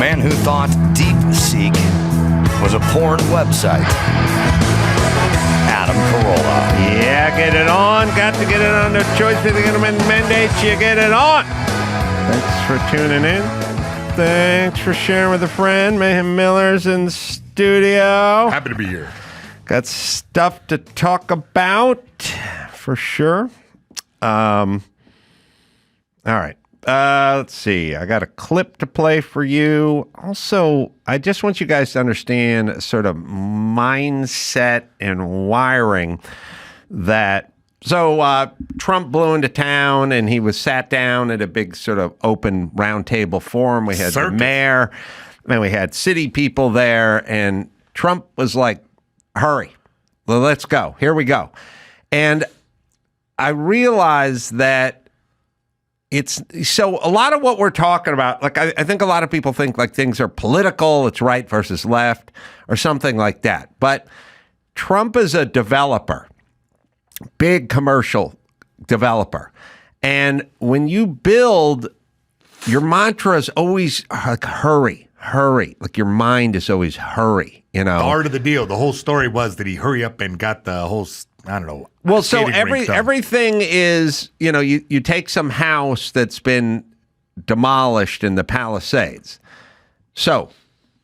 man who thought DeepSeek was a porn website. Adam Carolla. Yeah, get it on. Got to get it on. No choice but to get them in mandate. You get it on. Thanks for tuning in. Thanks for sharing with a friend. Mayhem Miller's in the studio. Happy to be here. Got stuff to talk about for sure. All right. Let's see. I got a clip to play for you. Also, I just want you guys to understand sort of mindset and wiring that. So Trump blew into town and he was sat down at a big sort of open roundtable forum. We had the mayor and we had city people there, and Trump was like, hurry, well, let's go. Here we go. And I realized that it's so a lot of what we're talking about, like I think a lot of people think like things are political, it's right versus left or something like that. But Trump is a developer, big commercial developer. And when you build, your mantra is always like hurry. Like your mind is always hurry, you know. The art of the deal. The whole story was that he hurry up and got the whole, I don't know. Well, so everything is, you know, you take some house that's been demolished in the Palisades. So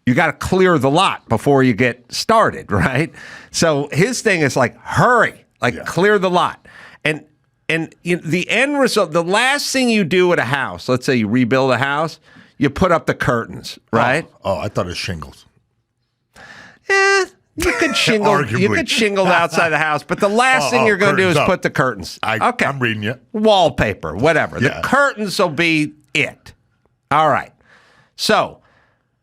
you got to clear the lot before you get started, right? So his thing is like, hurry, like clear the lot. And the end result, the last thing you do at a house, let's say you rebuild a house, you put up the curtains, right? Oh, I thought it was shingles. You could shingle outside the house, but the last thing you're going to do is put the curtains. Okay. I'm reading you. Wallpaper, whatever. Yeah. The curtains will be it. All right. So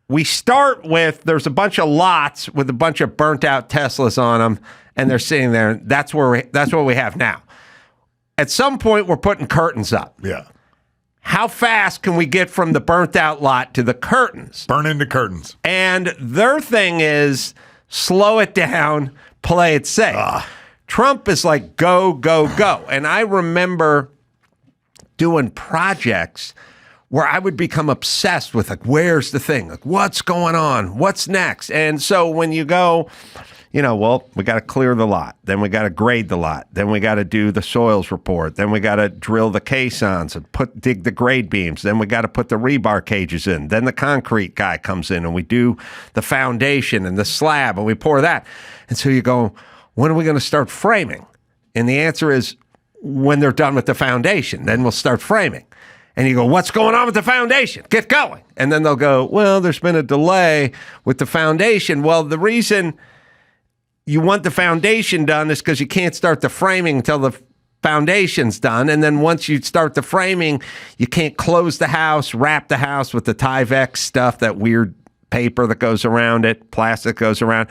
we start with, there's a bunch of lots with a bunch of burnt out Teslas on them, and they're sitting there. That's what we have now. At some point, we're putting curtains up. Yeah. How fast can we get from the burnt out lot to the curtains? Burn into curtains. And their thing is slow it down, play it safe. Trump is like, go, go, go. And I remember doing projects where I would become obsessed with like, where's the thing? Like, what's going on? What's next? And so when you go, you know, well, we got to clear the lot. Then we got to grade the lot. Then we got to do the soils report. Then we got to drill the caissons and dig the grade beams. Then we got to put the rebar cages in. Then the concrete guy comes in and we do the foundation and the slab and we pour that. And so you go, when are we going to start framing? And the answer is when they're done with the foundation. Then we'll start framing. And you go, what's going on with the foundation? Get going. And then they'll go, well, there's been a delay with the foundation. Well, the reason you want the foundation done is because you can't start the framing until the foundation's done. And then once you start the framing, you can't close the house, wrap the house with the Tyvek stuff, that weird paper that goes around it, plastic goes around.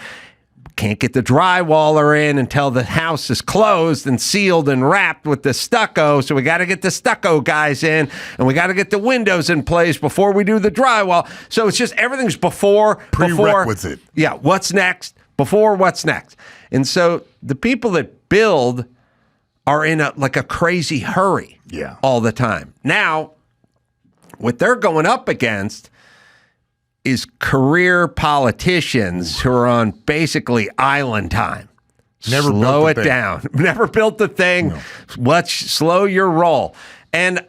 Can't get the drywaller in until the house is closed and sealed and wrapped with the stucco. So we got to get the stucco guys in, and we got to get the windows in place before we do the drywall. So it's just everything's before. Prerequisite. Yeah, what's next? Before what's next. And so the people that build are in a crazy hurry all the time. Now, what they're going up against is career politicians who are on basically island time. Slow it down. Never built the thing. No. Let's slow your roll. And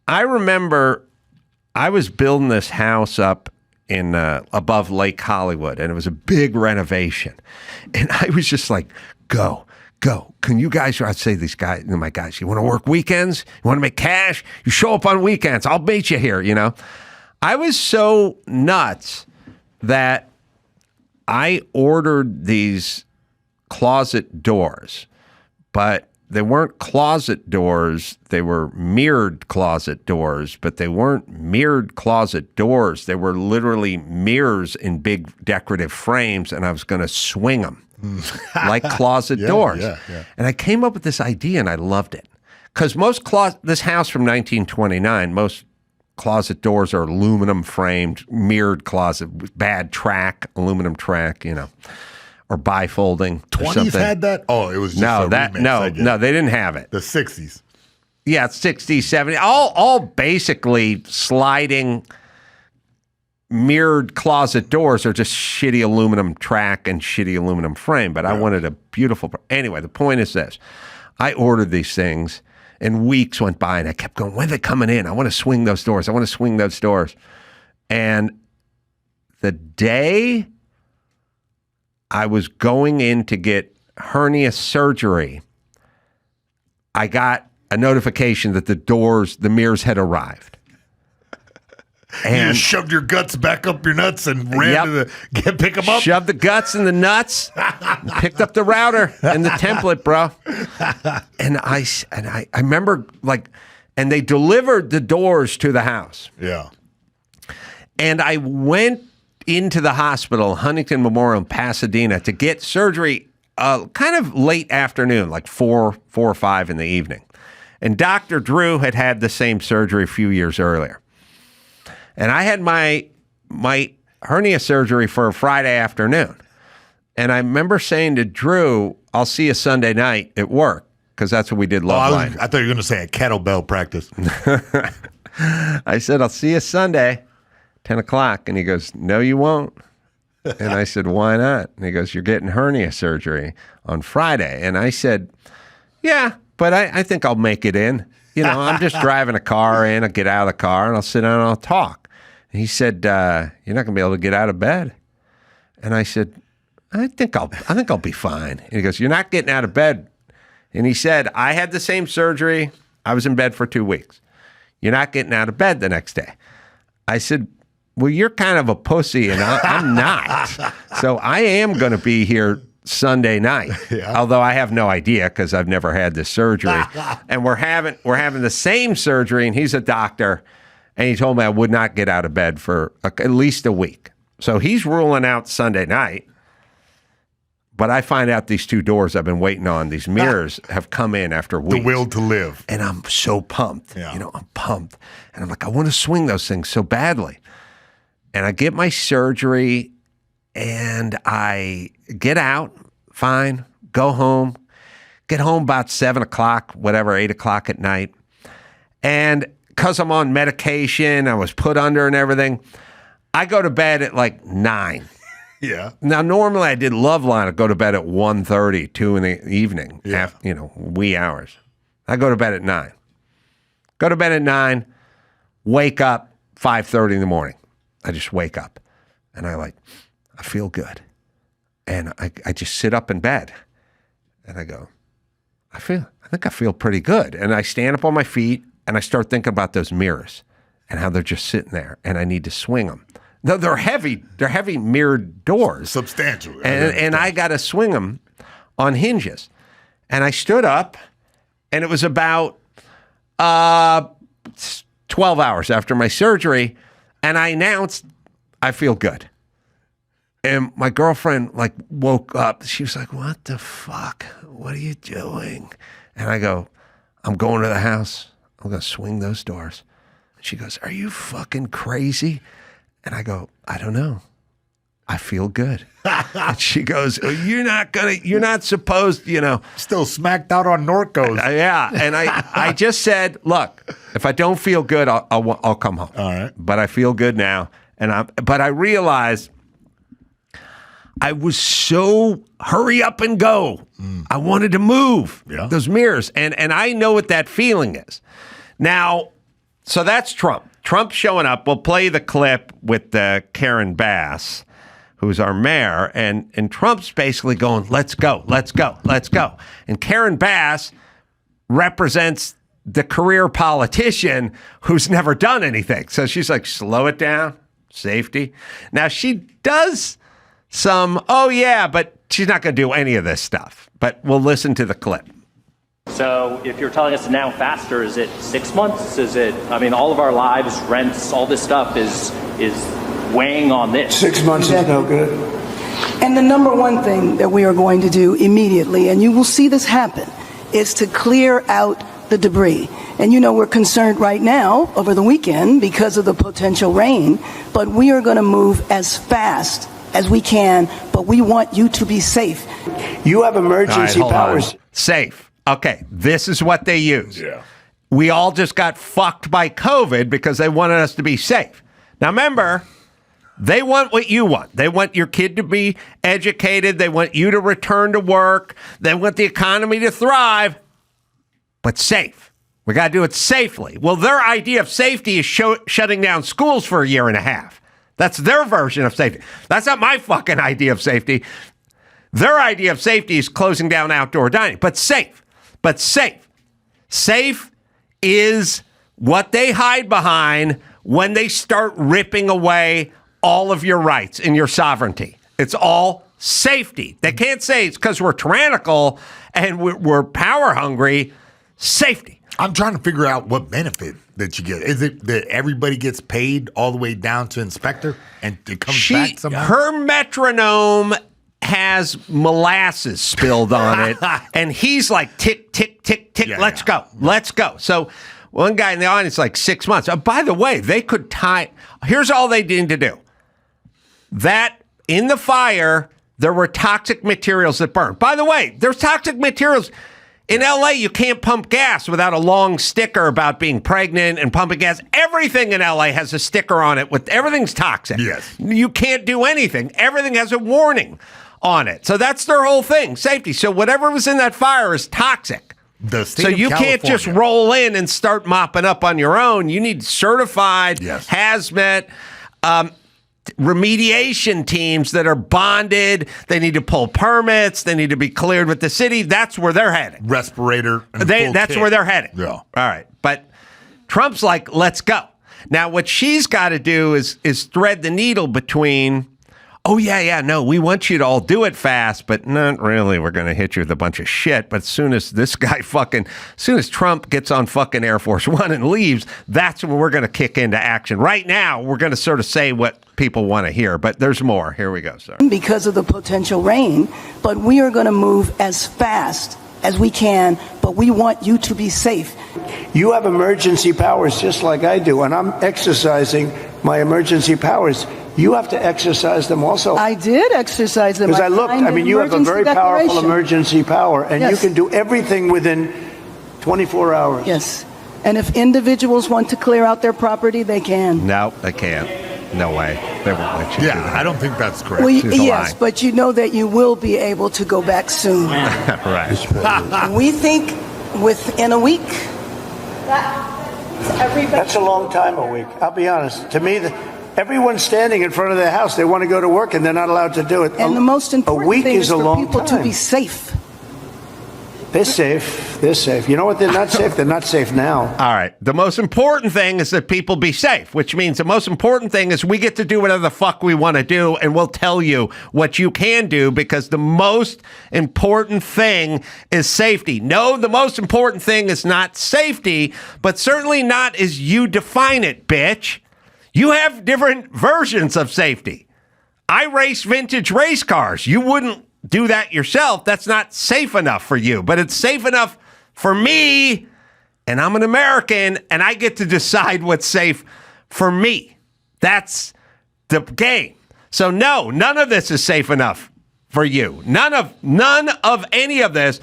I remember I was building this house up in above Lake Hollywood, and it was a big renovation. And I was just like, go. Can you guys, I'd say these guys, my guys, you want to work weekends? You want to make cash? You show up on weekends. I'll meet you here, you know? I was so nuts that I ordered these closet doors, but they weren't closet doors. They were mirrored closet doors, but they weren't mirrored closet doors. They were literally mirrors in big decorative frames, and I was going to swing them like closet doors. Yeah. And I came up with this idea, and I loved it. Because this house from 1929, most closet doors are aluminum framed, mirrored closet, bad track, aluminum track, you know. Or bifolding. 20s had that? Oh, it was just no, a remix, no, they didn't have it. The 60s. Yeah, 60s, 70s, all basically sliding mirrored closet doors are just shitty aluminum track and shitty aluminum frame, but I wanted a beautiful. Anyway, the point is this. I ordered these things, and weeks went by, and I kept going, when are they coming in? I want to swing those doors. I want to swing those doors. And the day I was going in to get hernia surgery, I got a notification that the mirrors had arrived. And you just shoved your guts back up your nuts and ran to pick them up? Shoved the guts and the nuts, picked up the router and the template, bro. And I remember, like, and they delivered the doors to the house. Yeah. And I went into the hospital, Huntington Memorial in Pasadena, to get surgery kind of late afternoon, like 4 or 5 in the evening. And Dr. Drew had the same surgery a few years earlier. And I had my hernia surgery for a Friday afternoon. And I remember saying to Drew, I'll see you Sunday night at work, because that's what we did Loveline. I thought you were going to say a kettlebell practice. I said, I'll see you Sunday, 10 o'clock. And he goes, no, you won't. And I said, why not? And he goes, you're getting hernia surgery on Friday. And I said, yeah, but I think I'll make it in. You know, I'm just driving a car in. I'll get out of the car and I'll sit down and I'll talk. And he said, you're not going to be able to get out of bed. And I said, I think I'll be fine. And he goes, you're not getting out of bed. And he said, I had the same surgery. I was in bed for 2 weeks. You're not getting out of bed the next day. I said, well, you're kind of a pussy, and I'm not. So I am going to be here Sunday night, although I have no idea because I've never had this surgery. And we're having the same surgery, and he's a doctor, and he told me I would not get out of bed for at least a week. So he's ruling out Sunday night. But I find out these 2 doors I've been waiting on, these mirrors, have come in after weeks. The will to live. And I'm so pumped. Yeah. You know, I'm pumped. And I'm like, I want to swing those things so badly. And I get my surgery, and I get out, fine, go home, get home about 7 o'clock, whatever, 8 o'clock at night. And because I'm on medication, I was put under and everything, I go to bed at like 9. Yeah. Now, normally I did Loveline. I'd go to bed at 1:30, 2 in the evening, wee hours. I go to bed at 9. Go to bed at 9, wake up 5:30 in the morning. I just wake up, and I feel good. And I just sit up in bed, and I go, I think I feel pretty good. And I stand up on my feet, and I start thinking about those mirrors and how they're just sitting there, and I need to swing them. No, they're heavy. They're heavy mirrored doors. Substantial. And I got to swing them on hinges. And I stood up, and it was about 12 hours after my surgery, and I announced, I feel good. And my girlfriend woke up. She was like, what the fuck? What are you doing? And I go, I'm going to the house. I'm going to swing those doors. And she goes, are you fucking crazy? And I go, I don't know. I feel good. And she goes, you're not supposed, Still smacked out on Norcos. Yeah. And I just said, look, if I don't feel good, I'll come home. All right. But I feel good now. But I realized I was so hurry up and go. I wanted to move those mirrors. And I know what that feeling is. Now, so that's Trump. Trump's showing up. We'll play the clip with Karen Bass, who's our mayor, and Trump's basically going, let's go, let's go, let's go. And Karen Bass represents the career politician who's never done anything. So she's like, slow it down, safety. Now she does some, but she's not going to do any of this stuff. But we'll listen to the clip. So if you're telling us now faster, is it 6 months? Is it, all of our lives, rents, all this stuff is weighing on this. 6 months is no good. And the number one thing that we are going to do immediately, and you will see this happen, is to clear out the debris. And we're concerned right now over the weekend because of the potential rain, but we are going to move as fast as we can, but we want you to be safe. You have emergency powers. Safe. Okay, this is what they use. Yeah. We all just got fucked by COVID because they wanted us to be safe. Now remember, They want what you want. They want your kid to be educated. They want you to return to work. They want the economy to thrive, but safe. We got to do it safely. Well, their idea of safety is shutting down schools for a year and a half. That's their version of safety. That's not my fucking idea of safety. Their idea of safety is closing down outdoor dining, but safe. But safe. Safe is what they hide behind when they start ripping away all of your rights and your sovereignty. It's all safety. They can't say it's because we're tyrannical and we're power hungry. Safety. I'm trying to figure out what benefit that you get. Is it that everybody gets paid all the way down to inspector and it comes back somehow? Her metronome has molasses spilled on it, and he's like, tick, tick, tick, tick, let's go, let's go. So one guy in the audience, like 6 months. By the way, they could tie, here's all they need to do. That in the fire, there were toxic materials that burned. By the way, there's toxic materials. In LA, you can't pump gas without a long sticker about being pregnant and pumping gas. Everything in LA has a sticker on it with everything's toxic. Yes. You can't do anything. Everything has a warning on it. So that's their whole thing, safety. So whatever was in that fire is toxic. So you can't just roll in and start mopping up on your own. You need certified hazmat remediation teams that are bonded. They need to pull permits. They need to be cleared with the city. That's where they're heading. Respirator. And that's where they're heading. Yeah. All right. But Trump's like, let's go. Now, what she's got to do is thread the needle between, we want you to all do it fast, but not really. We're going to hit you with a bunch of shit. But as soon as Trump gets on fucking Air Force One and leaves, that's when we're going to kick into action. Right now, we're going to sort of say what people want to hear, but there's more. Here we go, sir. Because of the potential rain, but we are going to move as fast as we can, but we want you to be safe. You have emergency powers just like I do, and I'm exercising my emergency powers. You have to exercise them also. I did exercise them. Because I looked, you have a very powerful emergency power, and you can do everything within 24 hours. Yes. And if individuals want to clear out their property, they can. No, they can't. No way. They won't let you do that. I don't think that's correct. Well, yes, but you know that you will be able to go back soon. Right. We think within a week. That's a long time, a week. I'll be honest. To me, everyone's standing in front of their house. They want to go to work, and they're not allowed to do it. And the most important thing is for people time. to be safe. They're safe. They're safe. You know what? They're not safe. They're not safe now. All right. The most important thing is that people be safe, which means the most important thing is we get to do whatever the fuck we want to do, and we'll tell you what you can do, because the most important thing is safety. No, the most important thing is not safety, but certainly not as you define it, bitch. You have different versions of safety. I race vintage race cars. You wouldn't do that yourself. That's not safe enough for you, but it's safe enough for me, and I'm an American, and I get to decide what's safe for me. That's the game. So no, none of this is safe enough for you. None of any of this.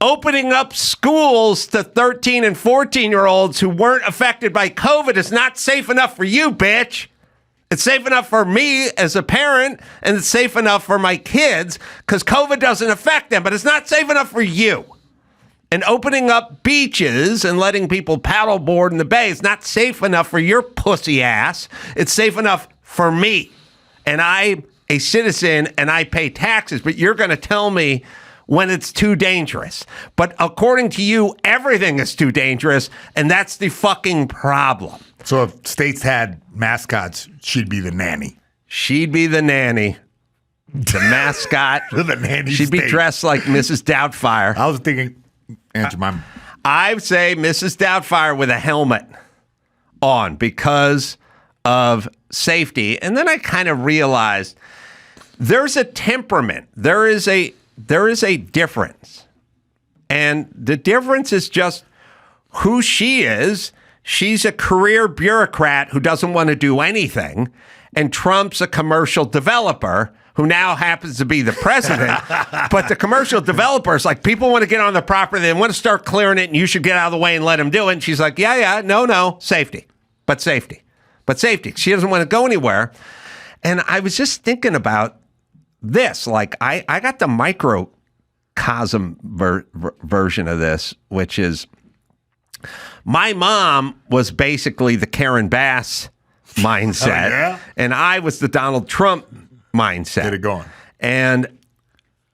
Opening up schools to 13 and 14-year-olds who weren't affected by COVID is not safe enough for you, bitch. It's safe enough for me as a parent, and it's safe enough for my kids because COVID doesn't affect them, but it's not safe enough for you. And opening up beaches and letting people paddleboard in the bay is not safe enough for your pussy ass. It's safe enough for me. And I'm a citizen and I pay taxes, but you're going to tell me when it's too dangerous. But according to you, everything is too dangerous, and that's the fucking problem. So if states had mascots, she'd be the nanny. She'd be the nanny. The mascot. The nanny. She'd be dressed like Mrs. Doubtfire. I was thinking, Aunt Jemima. I would say Mrs. Doubtfire with a helmet on because of safety. And then I kind of realized there's a temperament. There is a difference. And the difference is just who she is. She's a career bureaucrat who doesn't want to do anything. And Trump's a commercial developer who now happens to be the president. But the commercial developer is like, people want to get on the property. They want to start clearing it, and you should get out of the way and let them do it. And she's like, no, safety. But safety. She doesn't want to go anywhere. And I was just thinking about this. Like, I got the microcosm version of this, which is my mom was basically the Karen Bass mindset, and I was the Donald Trump mindset. Get it going. And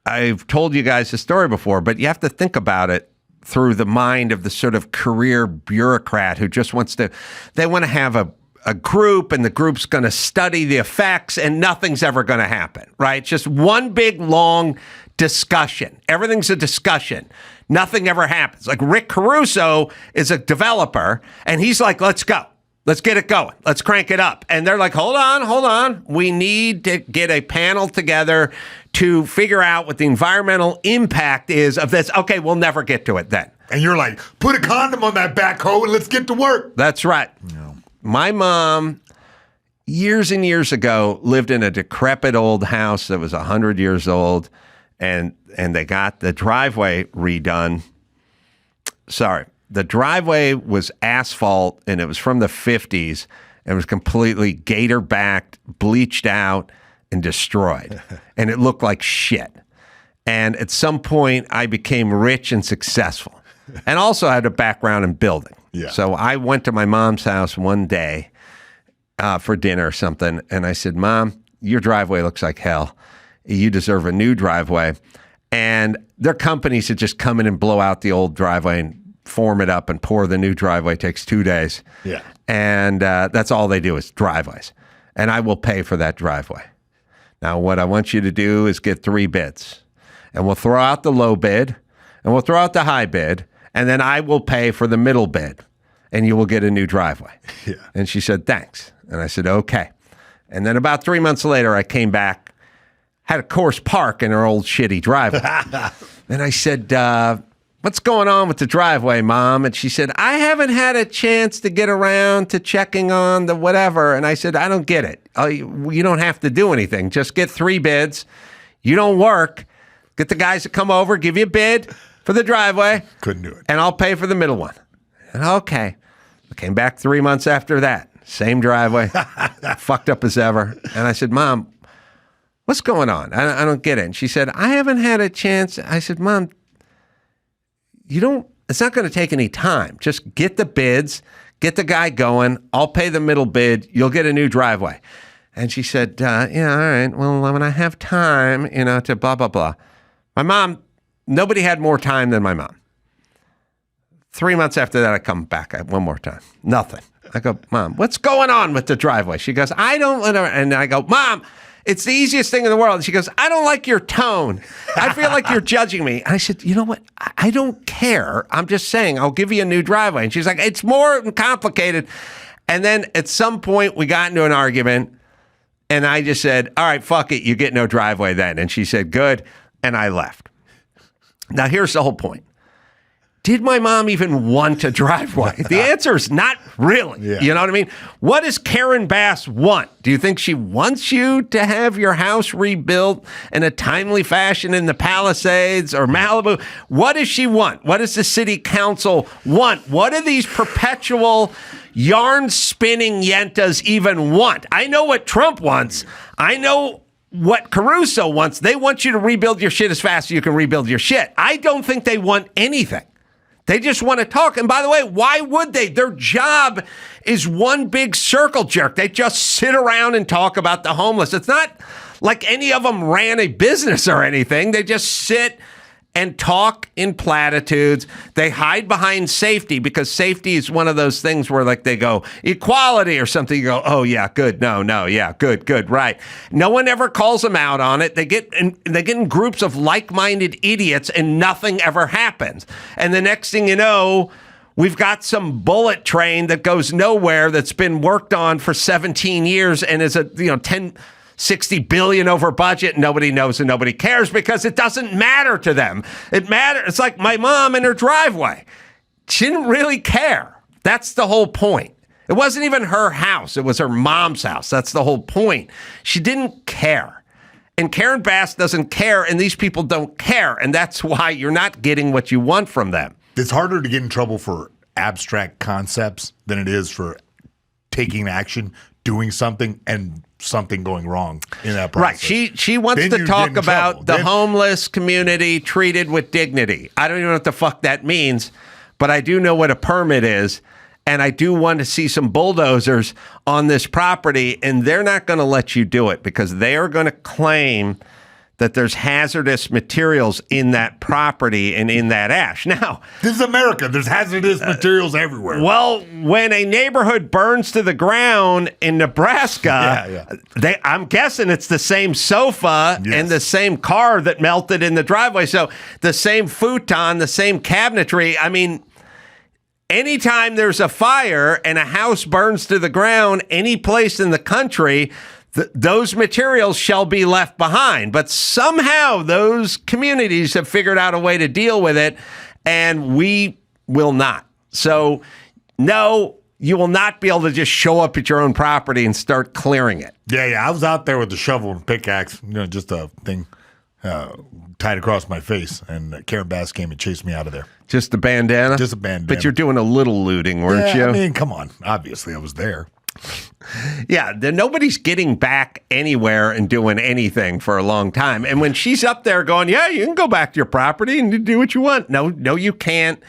I've told you guys the story before, but you have to think about it through the mind of the sort of career bureaucrat who just wants to, they want to have a group, and the group's going to study the effects, and nothing's ever going to happen, right? Just one big, long discussion. Everything's a discussion. Nothing ever happens. Like Rick Caruso is a developer, and he's like, let's go. Let's get it going. Let's crank it up. And they're like, hold on. We need to get a panel together to figure out what the environmental impact is of this. Okay, we'll never get to it then. And you're like, put a condom on that backhoe and let's get to work. That's right. No. My mom, years and years ago, lived in a decrepit old house that was 100 years old, and they got the driveway redone. Sorry. The driveway was asphalt, and it was from the 50s, and it was completely gator-backed, bleached out, and destroyed. And it looked like shit. And at some point, I became rich and successful, and also had a background in building. Yeah. So I went to my mom's house one day for dinner or something, and I said, Mom, your driveway looks like hell. You deserve a new driveway. And their companies would just come in and blow out the old driveway and form it up and pour the new driveway. It takes 2 days. Yeah. And that's all they do is driveways. And I will pay for that driveway. Now, what I want you to do is get 3 bids. And we'll throw out the low bid, and we'll throw out the high bid, and then I will pay for the middle bid, and you will get a new driveway. Yeah. And she said, thanks. And I said, okay. And then about 3 months later, I came back, had a course park in her old shitty driveway. And I said, what's going on with the driveway, Mom? And she said, I haven't had a chance to get around to checking on the whatever. And I said, I don't get it. You don't have to do anything. Just get 3 bids. You don't work. Get the guys to come over, give you a bid for the driveway. Couldn't do it. And I'll pay for the middle one. And okay. I came back 3 months after that. Same driveway. Fucked up as ever. And I said, Mom, what's going on? I don't get it. And she said, I haven't had a chance. I said, Mom, it's not going to take any time. Just get the bids, get the guy going. I'll pay the middle bid. You'll get a new driveway. And she said, yeah, all right. Well, when I have time, to blah, blah, blah. My mom, nobody had more time than my mom. 3 months after that, I come back one more time. Nothing. I go, Mom, what's going on with the driveway? She goes, I don't want to. And I go, Mom, it's the easiest thing in the world. And she goes, I don't like your tone. I feel like you're judging me. And I said, you know what? I don't care. I'm just saying, I'll give you a new driveway. And she's like, it's more complicated. And then at some point, we got into an argument. And I just said, all right, fuck it. You get no driveway then. And she said, good. And I left. Now, here's the whole point. Did my mom even want a driveway? The answer is not really. Yeah. You know what I mean? What does Karen Bass want? Do you think she wants you to have your house rebuilt in a timely fashion in the Palisades or Malibu? What does she want? What does the city council want? What do these perpetual yarn-spinning yentas even want? I know what Trump wants. I know what Caruso wants. They want you to rebuild your shit as fast as you can rebuild your shit. I don't think they want anything. They just want to talk. And by the way, why would they? Their job is one big circle jerk. They just sit around and talk about the homeless. It's not like any of them ran a business or anything. They just sit and talk in platitudes. They hide behind safety because safety is one of those things where like they go equality or something. You go, oh yeah, good. No, yeah, good, right. No one ever calls them out on it. They get in groups of like-minded idiots and nothing ever happens. And the next thing you know, we've got some bullet train that goes nowhere that's been worked on for 17 years and is a 60 billion over budget. Nobody knows and nobody cares because it doesn't matter to them. It matters. It's like my mom in her driveway. She didn't really care. That's the whole point. It wasn't even her house. It was her mom's house. That's the whole point. She didn't care. And Karen Bass doesn't care, and these people don't care. And that's why you're not getting what you want from them. It's harder to get in trouble for abstract concepts than it is for taking action, doing something, and something going wrong in that process. Right. She wants Then to you talk get in about trouble. the Then- homeless community treated with dignity. I don't even know what the fuck that means, but I do know what a permit is. And I do want to see some bulldozers on this property, and they're not going to let you do it because they are going to claim that there's hazardous materials in that property and in that ash. Now, This is America. There's hazardous materials everywhere. well, when a neighborhood burns to the ground in Nebraska, I'm guessing it's the same sofa Yes. and the same car that melted in the driveway. So the same futon, the same cabinetry. I mean, anytime there's a fire and a house burns to the ground, any place in the country, those materials shall be left behind. But somehow those communities have figured out a way to deal with it, and we will not. So, no, you will not be able to just show up at your own property and start clearing it. Yeah. I was out there with the shovel and pickaxe, just a thing tied across my face, and Karen Bass came and chased me out of there. Just a bandana? Just a bandana. But you're doing a little looting, weren't you? I mean, come on. Obviously, I was there. Yeah, nobody's getting back anywhere and doing anything for a long time. And when she's up there going, yeah, you can go back to your property and do what you want. No, you can't.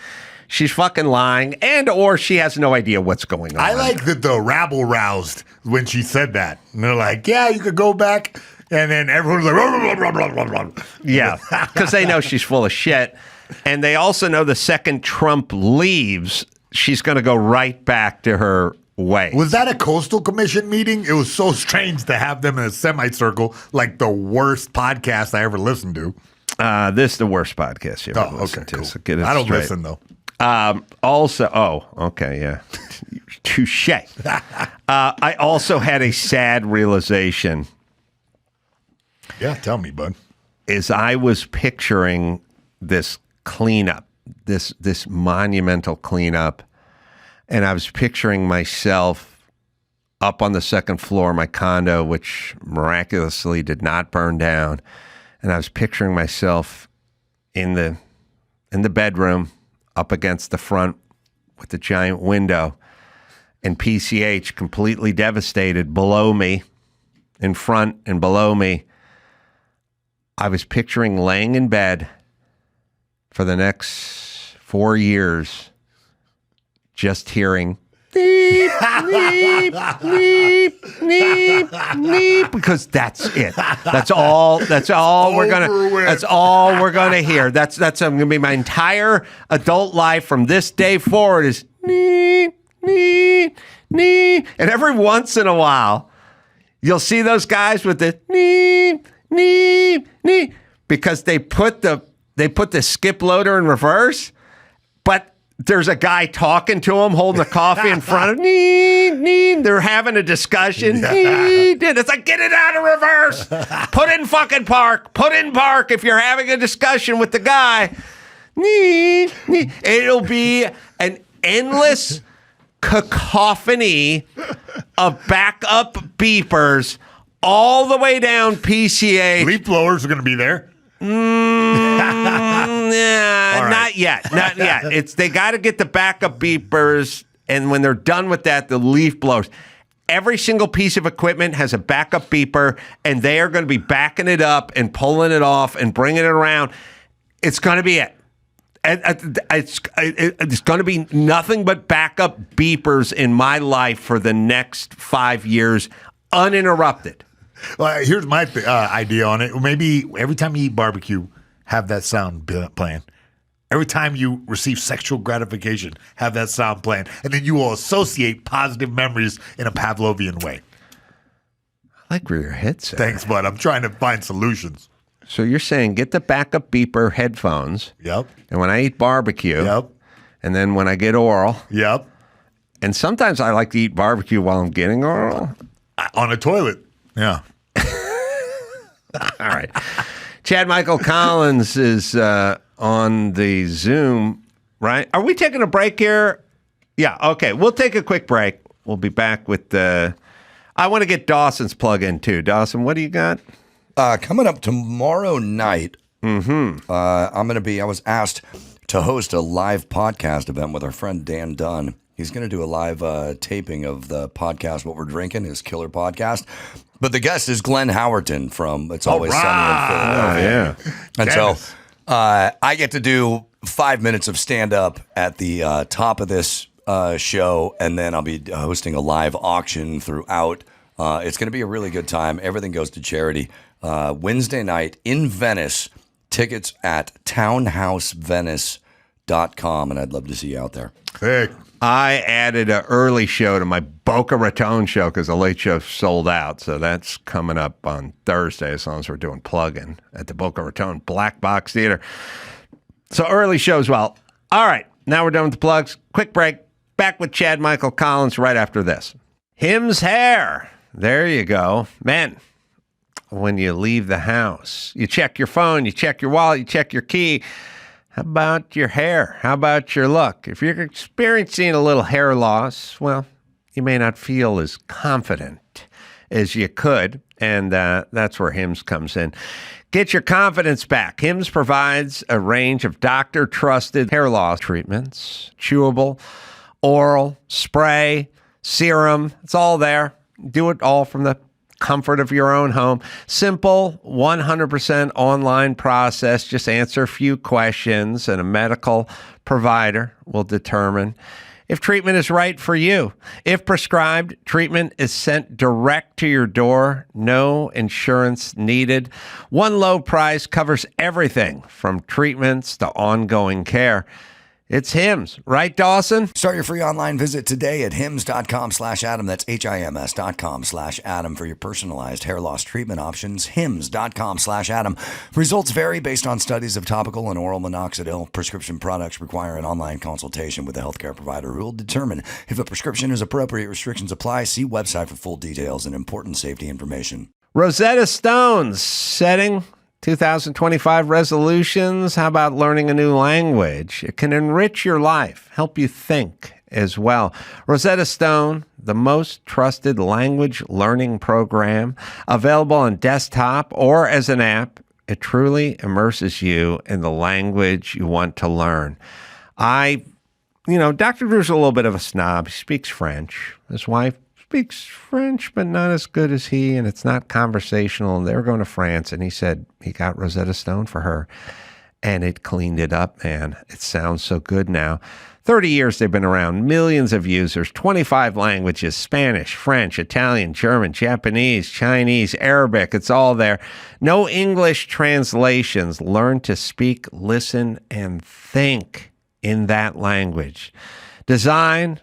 She's fucking lying, and or she has no idea what's going on. I like that the rabble roused when she said that. And they're like, yeah, you could go back. And then everyone's like, blah, blah, blah, blah, blah, blah. Yeah, because they know she's full of shit. And they also know the second Trump leaves, she's going to go right back to her way. Was that a Coastal Commission meeting? It was so strange to have them in a semicircle, like the worst podcast I ever listened to. This is the worst podcast you ever listened to. Cool. So get it I don't straight. listen, though. Okay, yeah. Touche. I also had a sad realization. Yeah, tell me, bud. As I was picturing this cleanup, this monumental cleanup, and I was picturing myself up on the second floor of my condo, which miraculously did not burn down, and I was picturing myself in the bedroom up against the front with the giant window, and PCH completely devastated below me, in front and below me. I was picturing laying in bed for the next 4 years, just hearing neep, neep, neep, neep, neep, because that's it. That's all we're gonna hear. That's gonna be my entire adult life from this day forward is neep, neep, neep. And every once in a while, you'll see those guys with the neep, neep, neep, because they put the skip loader in reverse, but there's a guy talking to him, holding a coffee in front of him. They're having a discussion. It's like, get it out of reverse. Put in fucking park. Put in park if you're having a discussion with the guy. It'll be an endless cacophony of backup beepers all the way down PCH. Leaf blowers are going to be there. Not yet. They got to get the backup beepers, and when they're done with that, the leaf blowers. Every single piece of equipment has a backup beeper, and they are going to be backing it up and pulling it off and bringing it around. It's going to be it. It's going to be nothing but backup beepers in my life for the next 5 years, uninterrupted. Well, here's my idea on it. Maybe every time you eat barbecue, have that sound playing. Every time you receive sexual gratification, have that sound playing. And then you will associate positive memories in a Pavlovian way. I like where your head's at. Thanks, bud. I'm trying to find solutions. So you're saying get the backup beeper headphones. Yep. And when I eat barbecue. Yep. And then when I get oral. Yep. And sometimes I like to eat barbecue while I'm getting oral. On a toilet. Yeah. All right. Chad Michael Collins is on the Zoom, right? Are we taking a break here? Yeah, okay. We'll take a quick break. We'll be back with I want to get Dawson's plug in too. Dawson, what do you got? Coming up tomorrow night, I was asked to host a live podcast event with our friend Dan Dunn He's going to do a live taping of the podcast, What We're Drinking, his killer podcast. But the guest is Glenn Howerton from It's Always Sunny in Philadelphia. Oh, yeah. And so I get to do 5 minutes of stand-up at the top of this show, and then I'll be hosting a live auction throughout. It's going to be a really good time. Everything goes to charity. Wednesday night in Venice. Tickets at townhousevenice.com, and I'd love to see you out there. Hey. I added an early show to my Boca Raton show because the late show sold out. So that's coming up on Thursday as long as we're doing plug-in at the Boca Raton Black Box Theater. So early show as well. All right, now we're done with the plugs. Quick break. Back with Chad Michael Collins right after this. Him's hair. There you go. Men, when you leave the house, you check your phone, you check your wallet, you check your key. How about your hair? How about your look? If you're experiencing a little hair loss, well, you may not feel as confident as you could, and that's where Hims comes in. Get your confidence back. Hims provides a range of doctor-trusted hair loss treatments, chewable, oral, spray, serum. It's all there. Do it all from the comfort of your own home. Simple, 100% online process. Just answer a few questions, and a medical provider will determine if treatment is right for you. If prescribed, treatment is sent direct to your door. No insurance needed. One low price covers everything from treatments to ongoing care. It's Hims, right, Dawson? Start your free online visit today at hims.com/Adam. That's HIMS.com/Adam for your personalized hair loss treatment options. Hims.com/Adam. Results vary based on studies of topical and oral minoxidil. Prescription products require an online consultation with a healthcare provider who will determine if a prescription is appropriate. Restrictions apply. See website for full details and important safety information. Rosetta Stone's setting 2025 resolutions. How about learning a new language? It can enrich your life, help you think as well. Rosetta Stone, the most trusted language learning program, available on desktop or as an app. It truly immerses you in the language you want to learn. Dr. Drew's a little bit of a snob. He speaks French. His wife speaks French, but not as good as he, and it's not conversational. And they were going to France, and he said he got Rosetta Stone for her, and it cleaned it up, man. It sounds so good now. 30 years they've been around, millions of users, 25 languages, Spanish, French, Italian, German, Japanese, Chinese, Arabic. It's all there. No English translations. Learn to speak, listen, and think in that language. Design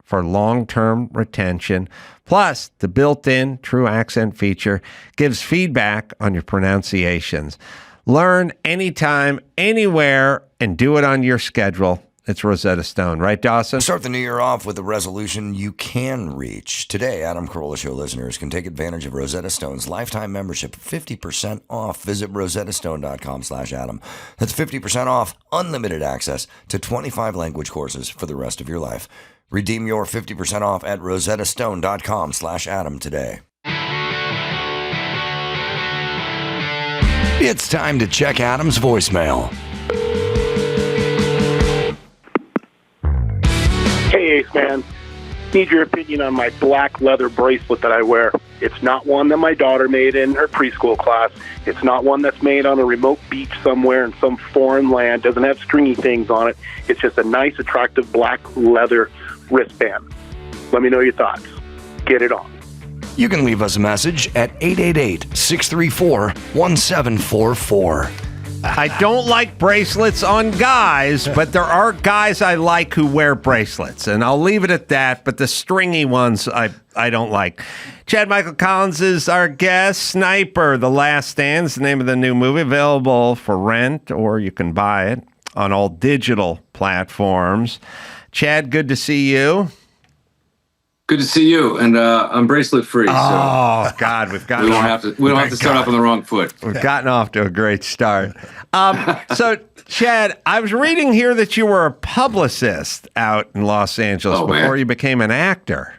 for long-term retention. Plus, the built-in True Accent feature gives feedback on your pronunciations. Learn anytime, anywhere, and do it on your schedule. It's Rosetta Stone, right, Dawson? Start the new year off with a resolution you can reach. Today, Adam Carolla Show listeners can take advantage of Rosetta Stone's lifetime membership, 50% off. Visit rosettastone.com/Adam. That's 50% off, unlimited access to 25 language courses for the rest of your life. Redeem your 50% off at rosettastone.com/Adam today. It's time to check Adam's voicemail. Hey, Ace Man. Need your opinion on my black leather bracelet that I wear. It's not one that my daughter made in her preschool class. It's not one that's made on a remote beach somewhere in some foreign land. Doesn't have stringy things on it. It's just a nice, attractive black leather wristband. Let me know your thoughts. Get it on. You can leave us a message at 888-634-1744. I don't like bracelets on guys, but there are guys I like who wear bracelets, and I'll leave it at that, but the stringy ones I don't like. Chad Michael Collins is our guest. Sniper, The Last Stand is the name of the new movie, available for rent, or you can buy it on all digital platforms. Chad, good to see you. Good to see you, and I'm bracelet free. Oh God, we don't have to start off on the wrong foot. We've gotten off to a great start. So, Chad, I was reading here that you were a publicist out in Los Angeles before you became an actor.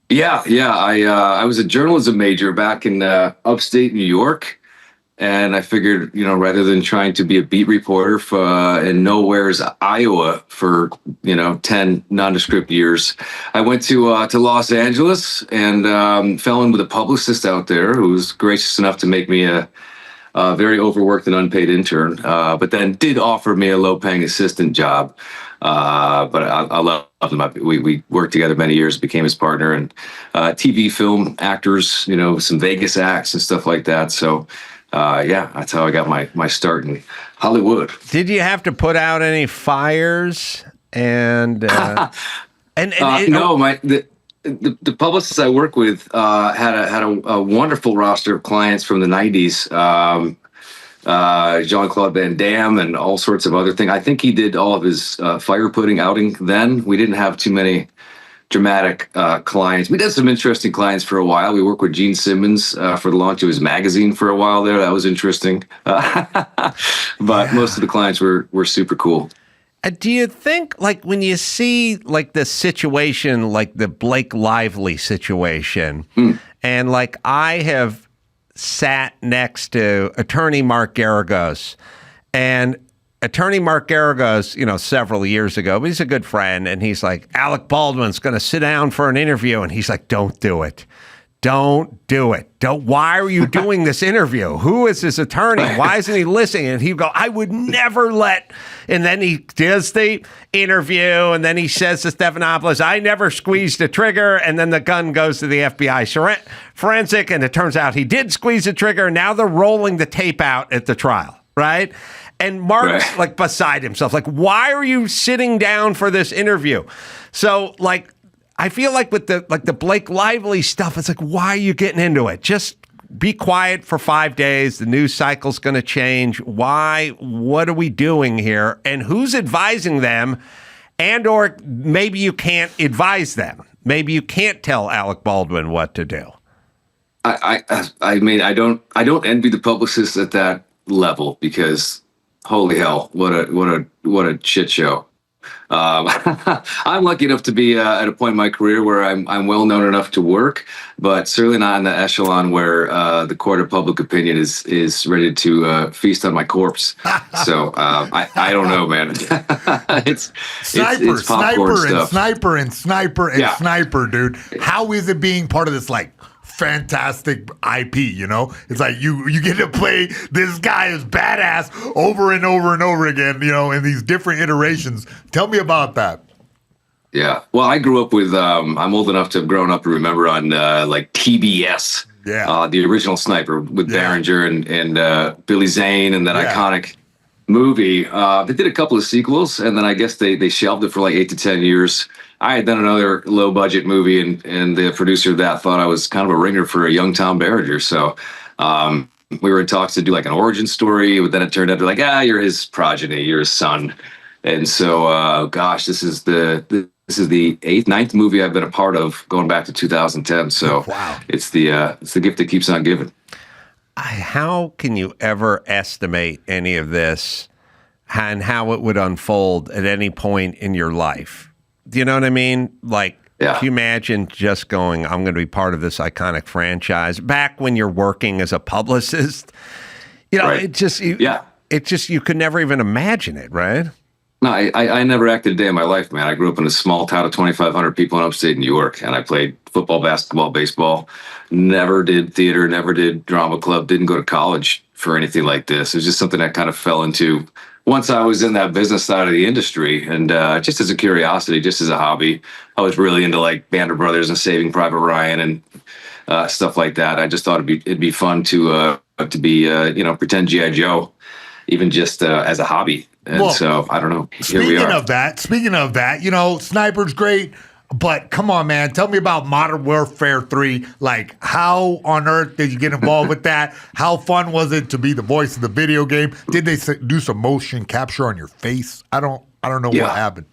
Yeah. I was a journalism major back in upstate New York, And I figured, rather than trying to be a beat reporter in nowhere's Iowa for, 10 nondescript years, I went to Los Angeles and fell in with a publicist out there who was gracious enough to make me a very overworked and unpaid intern, but then did offer me a low-paying assistant job. But I love him. We worked together many years, became his partner, and TV, film actors, some Vegas acts and stuff like that. So, that's how I got my start in Hollywood. Did you have to put out any fires? And no, the publicists I work with had a wonderful roster of clients from the 90s. Jean-Claude Van Damme and all sorts of other things. I think he did all of his fire putting outing then. We didn't have too many dramatic clients. We did some interesting clients for a while. We worked with Gene Simmons for the launch of his magazine for a while there. That was interesting. But most of the clients were super cool. Do you think, like, when you see, like, the situation, like the Blake Lively situation, and, like, I have sat next to attorney Mark Garagos, and attorney Mark Garagos, several years ago, but he's a good friend, and he's like, Alec Baldwin's going to sit down for an interview, and he's like, don't do it. Don't do it. Why are you doing this interview? Who is this attorney? Why isn't he listening? And he'd go, I would never let. And then he does the interview, and then he says to Stephanopoulos, I never squeezed the trigger. And then the gun goes to the FBI forensic, and it turns out he did squeeze the trigger. Now they're rolling the tape out at the trial, right? And Mark's like beside himself, like, why are you sitting down for this interview? So, like, I feel like with the Blake Lively stuff, it's like, why are you getting into it? Just be quiet for 5 days. The news cycle's going to change. Why? What are we doing here? And who's advising them? And or maybe you can't advise them. Maybe you can't tell Alec Baldwin what to do. I mean, I don't envy the publicists at that level, because holy hell, what a shit show. I'm lucky enough to be at a point in my career where I'm well known enough to work, but certainly not in the echelon where the court of public opinion is ready to feast on my corpse. So I don't know, man. it's sniper, dude. How is it being part of this fantastic IP? It's like you get to play this guy as badass over and over and over again, in these different iterations. Tell me about that. Yeah, well, I grew up with I'm old enough to have grown up and remember on TBS, the original Sniper with Behringer and Billy Zane, and that iconic movie. They did a couple of sequels, and then I guess they shelved it for 8 to 10 years. I had done another low budget movie, and the producer of that thought I was kind of a ringer for a young Tom Berenger. So we were in talks to do an origin story, but then it turned out to you're his progeny, you're his son. And so, this is the 9th movie I've been a part of, going back to 2010. So it's the gift that keeps on giving. How can you ever estimate any of this and how it would unfold at any point in your life? Do you know what I mean? Can you imagine just going, I'm going to be part of this iconic franchise back when you're working as a publicist? It just, you could never even imagine it, right? No, I never acted a day in my life, man. I grew up in a small town of 2,500 people in upstate New York, and I played football, basketball, baseball. Never did theater, never did drama club, didn't go to college for anything like this. It was just something that kind of fell into once I was in that business side of the industry. And just as a curiosity, just as a hobby, I was really into Band of Brothers and Saving Private Ryan and stuff like that. I just thought it'd be fun to be pretend G.I. Joe, even just as a hobby. And so I don't know. Here we are. Speaking of that, Sniper's great, but come on, man, tell me about Modern Warfare 3. How on earth did you get involved with that? How fun was it to be the voice of the video game? Did they do some motion capture on your face? I don't know what happened.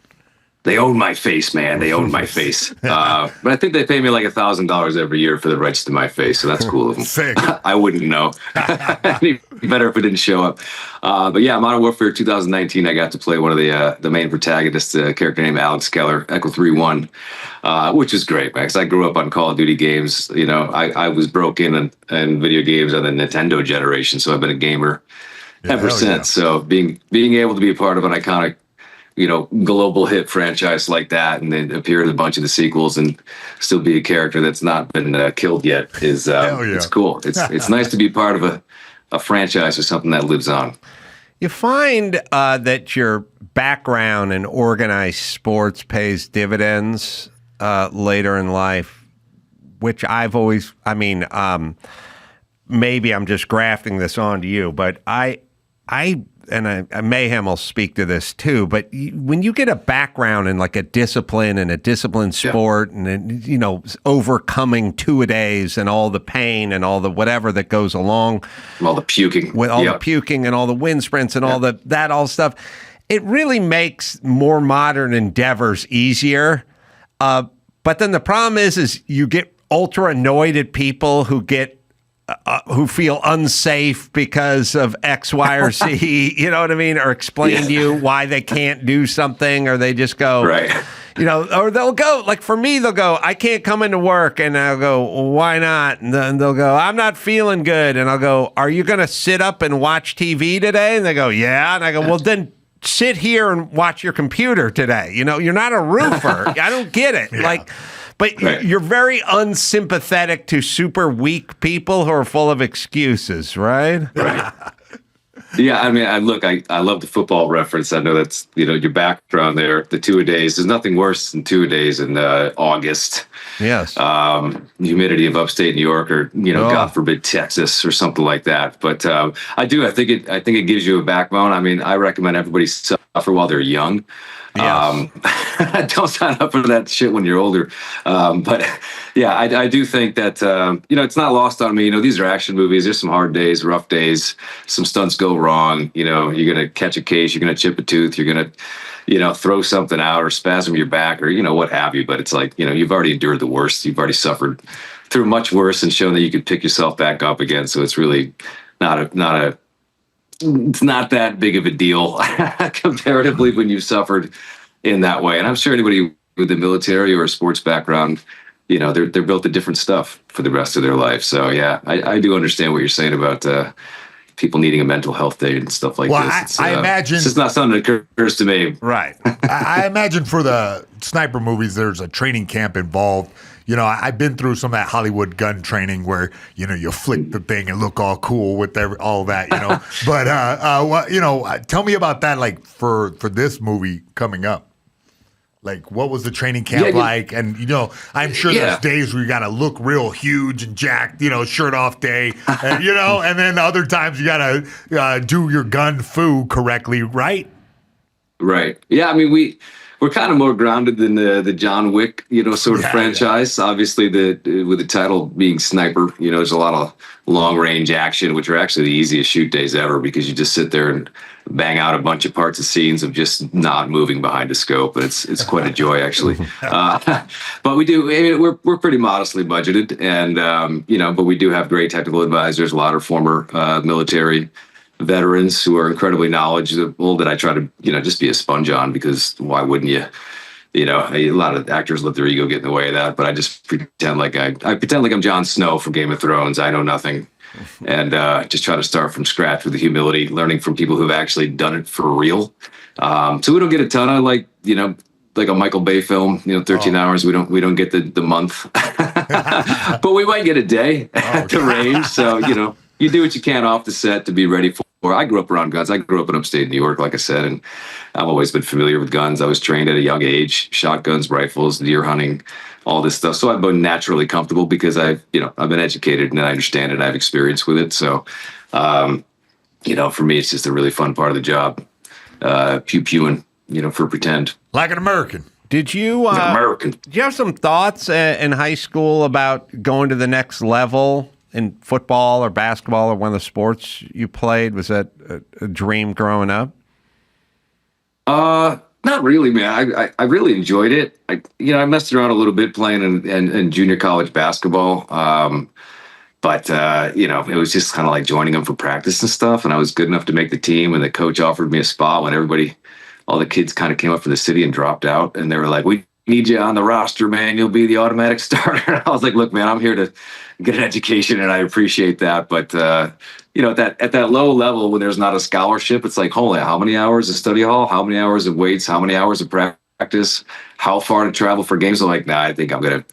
They own my face, man. They own my face. But I think they pay me like $1,000 every year for the rights to my face, so that's cool of them. Sick. I wouldn't know. It'd be better if it didn't show up. But yeah, Modern Warfare 2019, I got to play one of the main protagonists, a character named Alex Keller, Echo 3-1, which is great, man, because I grew up on Call of Duty games. You know, I was broken in video games on the Nintendo generation, so I've been a gamer ever since. Yeah. So being able to be a part of an iconic, you know, global hit franchise like that, and then appear in a bunch of the sequels and still be a character that's not been killed yet is it's cool. It's nice to be part of a franchise or something that lives on. You find that your background in organized sports pays dividends later in life, which I've always, maybe I'm just grafting this onto you, but I Mayhem will speak to this too, but when you get a background in like a discipline and a disciplined sport and, you know, overcoming two-a-days and all the pain and all the whatever that goes along. All the puking. With all the puking and all the wind sprints and all that all stuff, it really makes more modern endeavors easier. But then the problem is you get ultra annoyed at people who feel unsafe because of X, Y, or Z, you know what I mean? Or explain to you why they can't do something, or they just go, you know, or they'll go, like for me, they'll go, I can't come into work. And I'll go, well, why not? And then they'll go, I'm not feeling good. And I'll go, are you going to sit up and watch TV today? And they go, yeah. And I go, well, then sit here and watch your computer today. You know, you're not a roofer. I don't get it. But you're very unsympathetic to super weak people who are full of excuses, right? Right. Yeah, I mean, I love the football reference. I know that's, you know, your background there. The two-a-days. There's nothing worse than two-a-days in August. Yes. Humidity of upstate New York, or, you know, God forbid, Texas or something like that. But I think it gives you a backbone. I mean, I recommend everybody suffer while they're young. Yes. Don't sign up for that shit when you're older. But yeah, I do think that, you know, it's not lost on me. You know, these are action movies. There's some hard days, rough days. Some stunts go wrong. You know, you're going to catch a case. You're going to chip a tooth. You're going to, you know, throw something out or spasm your back or, you know, what have you. But it's like, you know, you've already endured the worst. You've already suffered through much worse and shown that you can pick yourself back up again. So it's really it's not that big of a deal comparatively when you've suffered in that way. And I'm sure anybody with a military or a sports background, you know, they're built to different stuff for the rest of their life. So yeah, I do understand what you're saying about people needing a mental health day and stuff like this. I imagine it's just not something that occurs to me. Right. I imagine for the sniper movies, there's a training camp involved. You know, I've been through some of that Hollywood gun training where, you know, you flick the thing and look all cool with all that, you know. But, you know, tell me about that, like, for this movie coming up. Like, what was the training camp like? And, you know, I'm sure there's days where you got to look real huge and jacked, you know, shirt off day, and, you know, and then other times you got to do your gun foo correctly, right? Right. Yeah, I mean, we're kind of more grounded than the John Wick, you know, sort of franchise. Obviously, with the title being Sniper, you know, there's a lot of long range action, which are actually the easiest shoot days ever because you just sit there and bang out a bunch of parts of scenes of just not moving behind a scope. And it's quite a joy, actually. But we do. I mean, we're pretty modestly budgeted, and you know, but we do have great technical advisors. A lot of former military veterans who are incredibly knowledgeable that I try to, you know, just be a sponge on, because why wouldn't you? You know, a lot of actors let their ego get in the way of that, but I just pretend like I pretend like I'm Jon Snow from Game of Thrones. I know nothing, and just try to start from scratch with the humility, learning from people who've actually done it for real. So we don't get a ton of, like, you know, like a Michael Bay film, you know, 13 hours. We don't get the month, but we might get a day at the range. So, you know, you do what you can off the set to be ready for. I grew up around guns. I grew up in upstate New York, like I said, and I've always been familiar with guns. I was trained at a young age, shotguns, rifles, deer hunting, all this stuff. So I've been naturally comfortable because I've been educated and I understand it. I have experience with it. So, you know, for me, it's just a really fun part of the job. Pew-pewing, you know, for pretend. Like an American. Did you did you have some thoughts in high school about going to the next level in football or basketball or one of the sports you played? Was that a dream growing up? Not Not really, man. I really enjoyed it. I messed around a little bit playing in junior college basketball. But it was just kind of like joining them for practice and stuff. And I was good enough to make the team. And the coach offered me a spot when all the kids kind of came up from the city and dropped out. And they were like, "We need you on the roster, man. You'll be the automatic starter." And I was like, "Look, man, I'm here to get an education, and I appreciate that. But at that low level, when there's not a scholarship, it's like, holy, how many hours of study hall? How many hours of weights? How many hours of practice? How far to travel for games?" I'm like, "Nah, I think I'm gonna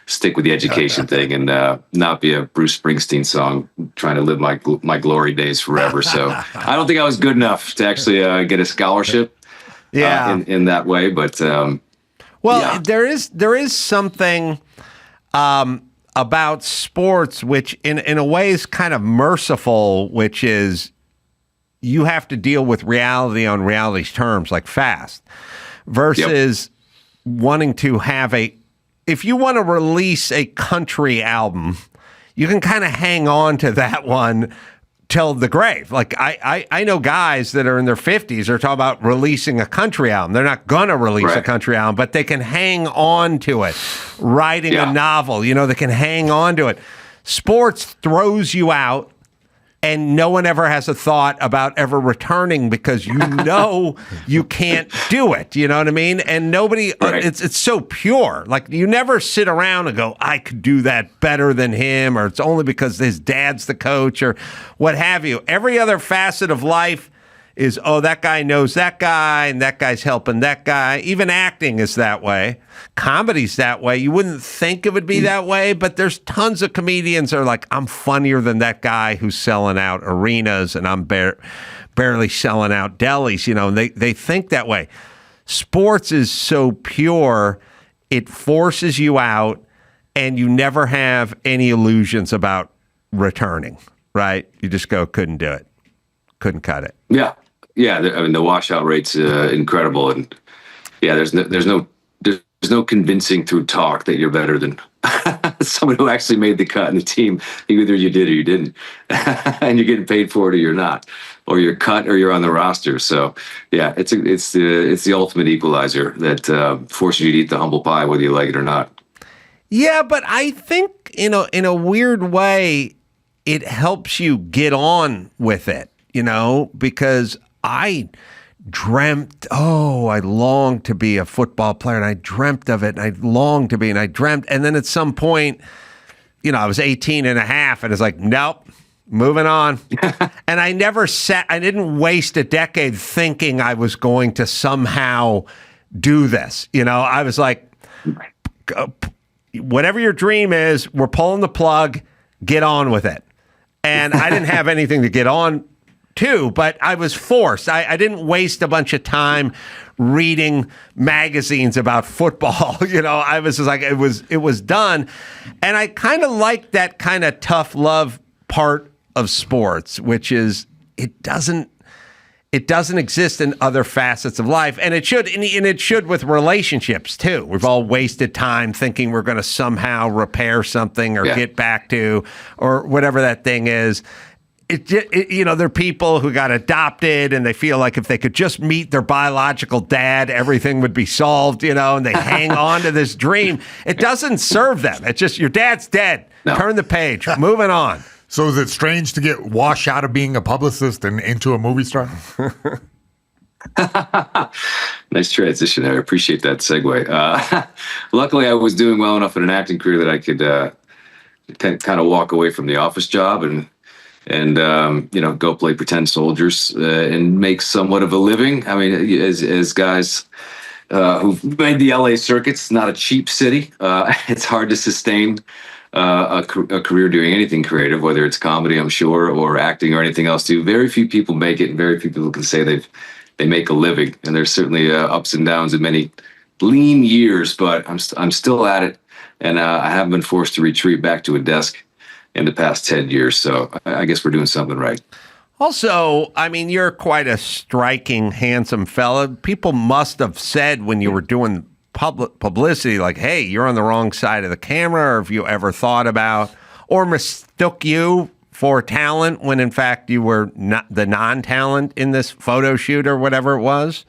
stick with the education thing and not be a Bruce Springsteen song trying to live my glory days forever." So I don't think I was good enough to actually get a scholarship in that way. But there is something about sports which in a way is kind of merciful, which is you have to deal with reality on reality's terms, like fast, versus wanting to have if you want to release a country album, you can kind of hang on to that one till the grave. Like I know guys that are in their 50s are talking about releasing a country album. They're not going to release a country album, but they can hang on to it. Writing a novel, they can hang on to it. Sports throws you out, and no one ever has a thought about ever returning because you can't do it. You know what I mean? And nobody, it's so pure. Like you never sit around and go, "I could do that better than him," or it's only because his dad's the coach or what have you. Every other facet of life is, oh, that guy knows that guy and that guy's helping that guy. Even acting is that way. Comedy's that way. You wouldn't think it would be that way, but there's tons of comedians that are like, "I'm funnier than that guy who's selling out arenas and I'm barely selling out delis." And they think that way. Sports is so pure, it forces you out and you never have any illusions about returning, right? You just go, couldn't do it. Couldn't cut it. Yeah. I mean, the washout rate's incredible, and there's no convincing through talk that you're better than someone who actually made the cut in the team. Either you did or you didn't, and you're getting paid for it or you're not, or you're cut or you're on the roster. So it's the ultimate equalizer that forces you to eat the humble pie whether you like it or not. Yeah, but I think in a weird way, it helps you get on with it. Because I dreamt, I longed to be a football player, and I dreamt of it, and I longed to be, and I dreamt. And then at some point, I was 18 and a half, and it's like, nope, moving on. And I didn't waste a decade thinking I was going to somehow do this. I was like, whatever your dream is, we're pulling the plug, get on with it. And I didn't have anything to get on too, but I was forced. I didn't waste a bunch of time reading magazines about football. I was just like, it was done. And I kind of like that kind of tough love part of sports, which is it doesn't exist in other facets of life. And it should with relationships too. We've all wasted time thinking we're going to somehow repair something or get back to, or whatever that thing is. There are people who got adopted and they feel like if they could just meet their biological dad, everything would be solved, and they hang on to this dream. It doesn't serve them. It's just your dad's dead. No. Turn the page. Moving on. So is it strange to get washed out of being a publicist and into a movie star? Nice transition. I appreciate that segue. Luckily, I was doing well enough in an acting career that I could kind of walk away from the office job and go play pretend soldiers and make somewhat of a living. I mean, as guys who've made the LA circuit, it's not a cheap city. It's hard to sustain a career doing anything creative, whether it's comedy, I'm sure, or acting or anything else too. Very few people make it, and very few people can say they make a living. And there's certainly ups and downs in many lean years, but I'm still at it, and I haven't been forced to retreat back to a desk in the past 10 years. So I guess we're doing something right. Also, I mean, you're quite a striking, handsome fella. People must have said when you were doing publicity, like, hey, you're on the wrong side of the camera, or have you ever thought about or mistook you for talent when in fact you were not the non-talent in this photo shoot or whatever it was?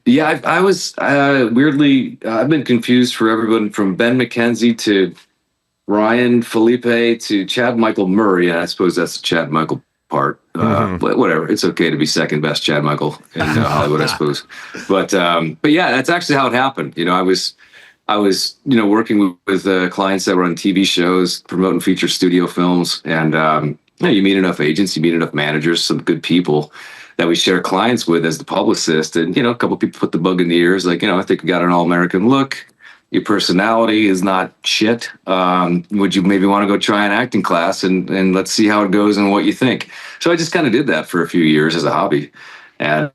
Yeah, I was weirdly, I've been confused for everyone from Ben McKenzie to Ryan Felipe to Chad Michael Murray. And I suppose that's the Chad Michael part. But whatever. It's okay to be second best Chad Michael in Hollywood, I suppose. But yeah, that's actually how it happened. You know, I was working with clients that were on TV shows, promoting feature studio films. And, you meet enough agents, you meet enough managers, some good people that we share clients with as the publicist. And, a couple of people put the bug in the ears, like, I think we got an all-American look. Your personality is not shit. Would you maybe want to go try an acting class and let's see how it goes and what you think? So I just kind of did that for a few years as a hobby. And,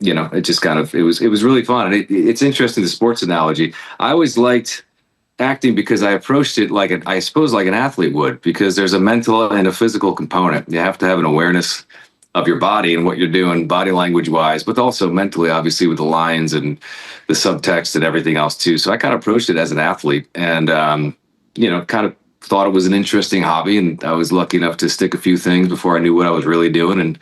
it just kind of, it was really fun. And it's interesting, the sports analogy. I always liked acting because I approached it like an athlete would, because there's a mental and a physical component. You have to have an awareness of your body and what you're doing body language wise, but also mentally, obviously, with the lines and the subtext and everything else too. So I kind of approached it as an athlete and, kind of thought it was an interesting hobby. And I was lucky enough to stick a few things before I knew what I was really doing. And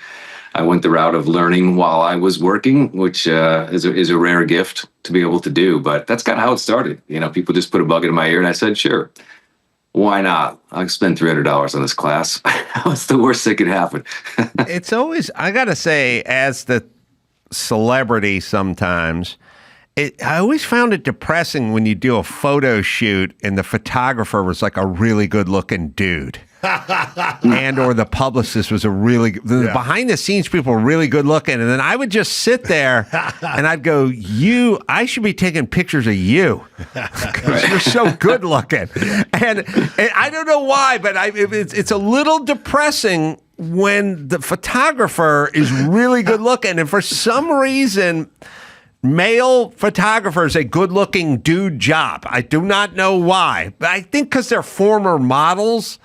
I went the route of learning while I was working, which is a rare gift to be able to do. But that's kind of how it started. People just put a bug in my ear and I said, sure. Why not? I'll spend $300 on this class. What's the worst that could happen? It's always, I got to say, as the celebrity sometimes, I always found it depressing when you do a photo shoot and the photographer was like a really good looking dude. And or the publicist was the behind the scenes people were really good looking. And then I would just sit there and I'd go, I should be taking pictures of you because you're so good looking. And I don't know why, but it's a little depressing when the photographer is really good looking. And for some reason, male photographer is a good-looking dude job. I do not know why. But I think because they're former models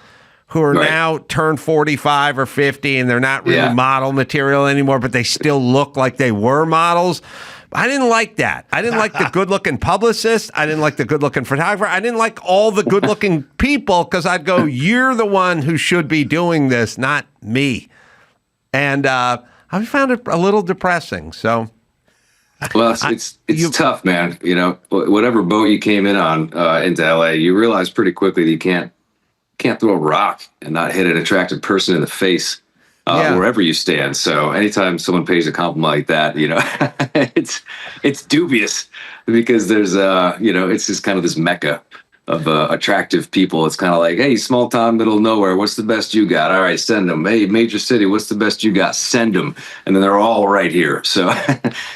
who are now turned 45 or 50 and they're not really model material anymore, but they still look like they were models. I didn't like that. I didn't like the good-looking publicist. I didn't like the good-looking photographer. I didn't like all the good-looking people because I'd go, you're the one who should be doing this, not me. And I found it a little depressing, so... Well, it's tough, man. Whatever boat you came in on into LA, you realize pretty quickly that you can't throw a rock and not hit an attractive person in the face wherever you stand. So anytime someone pays a compliment like that, it's dubious because there's it's just kind of this mecca of attractive people. It's kind of like, hey, small town, middle of nowhere, what's the best you got? All right, send them. Hey, major city, what's the best you got? Send them. And then they're all right here. So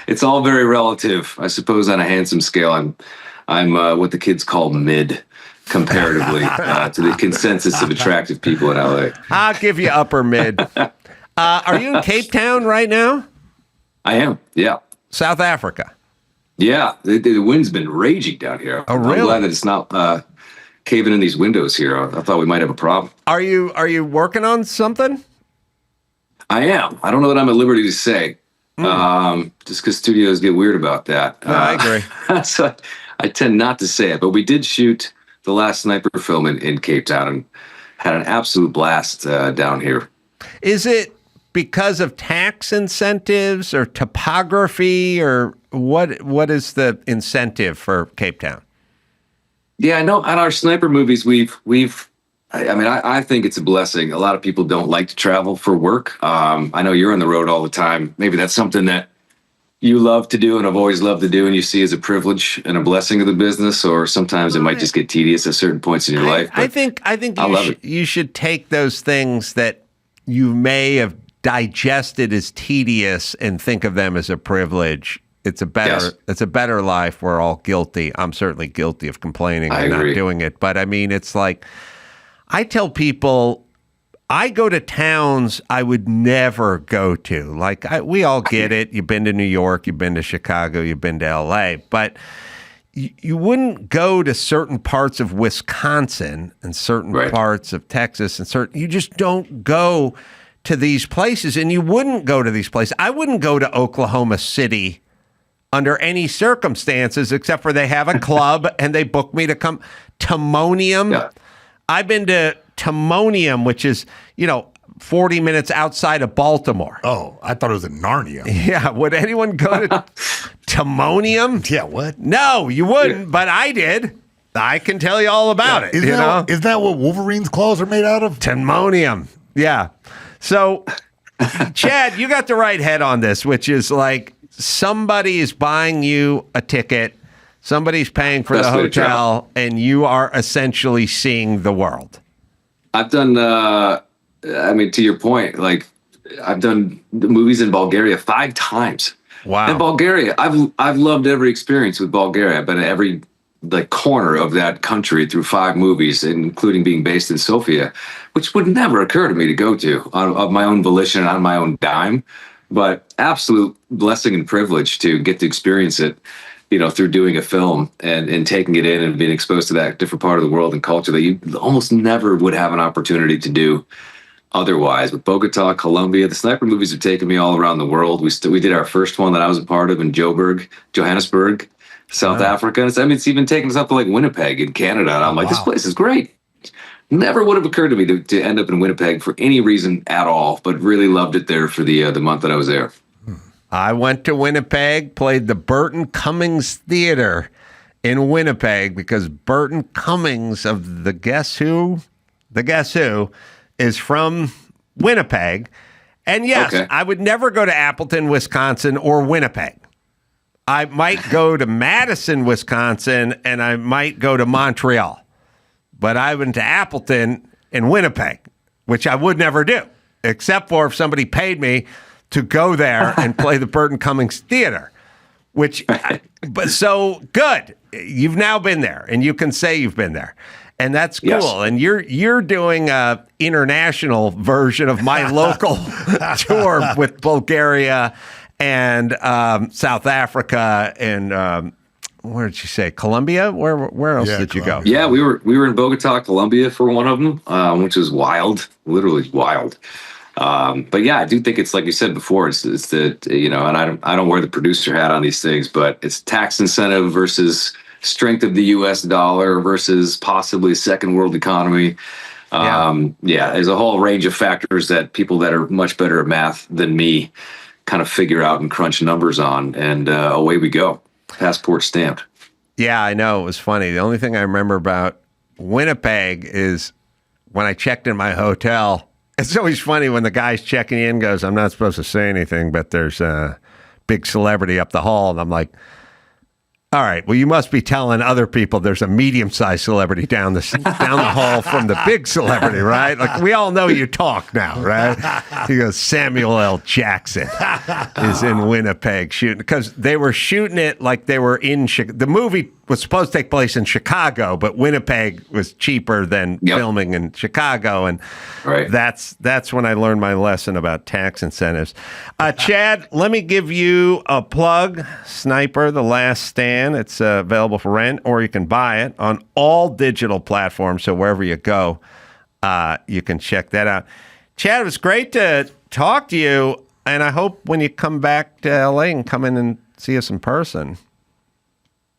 it's all very relative. I suppose on a handsome scale, I'm what the kids call mid comparatively to the consensus of attractive people in LA. I'll give you upper mid. Are you in Cape Town right now? I am, yeah. South Africa. Yeah, the wind's been raging down here. Oh, really? I'm glad that it's not caving in these windows here. I thought we might have a problem. Are you working on something? I am. I don't know that I'm at liberty to say, just because studios get weird about that. No, I agree. So I tend not to say it, but we did shoot the last Sniper film in Cape Town and had an absolute blast down here. Is it because of tax incentives or topography or what is the incentive for Cape Town? Yeah, I know on our Sniper movies, I think it's a blessing. A lot of people don't like to travel for work. I know you're on the road all the time. Maybe that's something that you love to do and have always loved to do and you see as a privilege and a blessing of the business, or sometimes it might just get tedious at certain points in your life. I think you should take those things that you may have digested as tedious and think of them as a privilege. It's a better life. We're all guilty. I'm certainly guilty of complaining and not doing it. But I mean, it's like, I tell people, I go to towns I would never go to. Like, we all get it. You've been to New York, you've been to Chicago, you've been to LA, but you wouldn't go to certain parts of Wisconsin and certain parts of Texas and you just don't go to these places, and you wouldn't go to these places. I wouldn't go to Oklahoma City under any circumstances except for they have a club and they book me to come. Timonium. Yeah. I've been to Timonium, which is, 40 minutes outside of Baltimore. Oh, I thought it was in Narnia. Yeah. Would anyone go to Timonium? Yeah, what? No, you wouldn't, but I did. I can tell you all about it. Is that what Wolverine's claws are made out of? Timonium. Yeah. So, Chad, you got the right head on this, which is like somebody is buying you a ticket, somebody's paying for the hotel, and you are essentially seeing the world. I've done, to your point, like I've done the movies in Bulgaria 5 times. Wow. And Bulgaria, I've loved every experience with Bulgaria. I've been at every corner of that country through 5 movies, including being based in Sofia, which would never occur to me to go to of my own volition, on my own dime. But absolute blessing and privilege to get to experience it, through doing a film and taking it in and being exposed to that different part of the world and culture that you almost never would have an opportunity to do otherwise. With Bogota, Colombia, the sniper movies have taken me all around the world. We did our first one that I was a part of in Johannesburg, South Africa. And it's even taken us up to like Winnipeg in Canada. And I'm like, this place is great. Never would have occurred to me to end up in Winnipeg for any reason at all, but really loved it there for the month that I was there. I went to Winnipeg, played the Burton Cummings Theater in Winnipeg because Burton Cummings of the Guess Who is from Winnipeg. And yes, I would never go to Appleton, Wisconsin or Winnipeg. I might go to Madison, Wisconsin, and I might go to Montreal. But I went to Appleton and Winnipeg, which I would never do, except for if somebody paid me to go there and play the Burton Cummings Theater, but so good. You've now been there, and you can say you've been there, and that's cool. Yes. And you're doing a international version of my local tour with Bulgaria and South Africa and where did you say Colombia? Where else did you go? Yeah, we were in Bogota, Colombia for one of them, which was wild, literally wild. But yeah, I do think it's like you said before. It's the and I don't wear the producer hat on these things, but it's tax incentive versus strength of the U.S. dollar versus possibly second world economy. There's a whole range of factors that people that are much better at math than me kind of figure out and crunch numbers on, and away we go. Passport stamped. Yeah, I know. It was funny. The only thing I remember about Winnipeg is when I checked in my hotel. It's always funny when the guy's checking in goes, I'm not supposed to say anything, but there's a big celebrity up the hall. And I'm like, all right, well, you must be telling other people there's a medium-sized celebrity down the hall from the big celebrity, right? Like, we all know you talk now, right? He goes, Samuel L. Jackson is in Winnipeg shooting, because they were shooting it like they were in Chicago. The movie was supposed to take place in Chicago, but Winnipeg was cheaper than filming in Chicago, and that's when I learned my lesson about tax incentives. Chad, let me give you a plug. Sniper, The Last Stand. It's available for rent, or you can buy it on all digital platforms. So wherever you go, you can check that out. Chad, it was great to talk to you, and I hope when you come back to LA and come in and see us in person.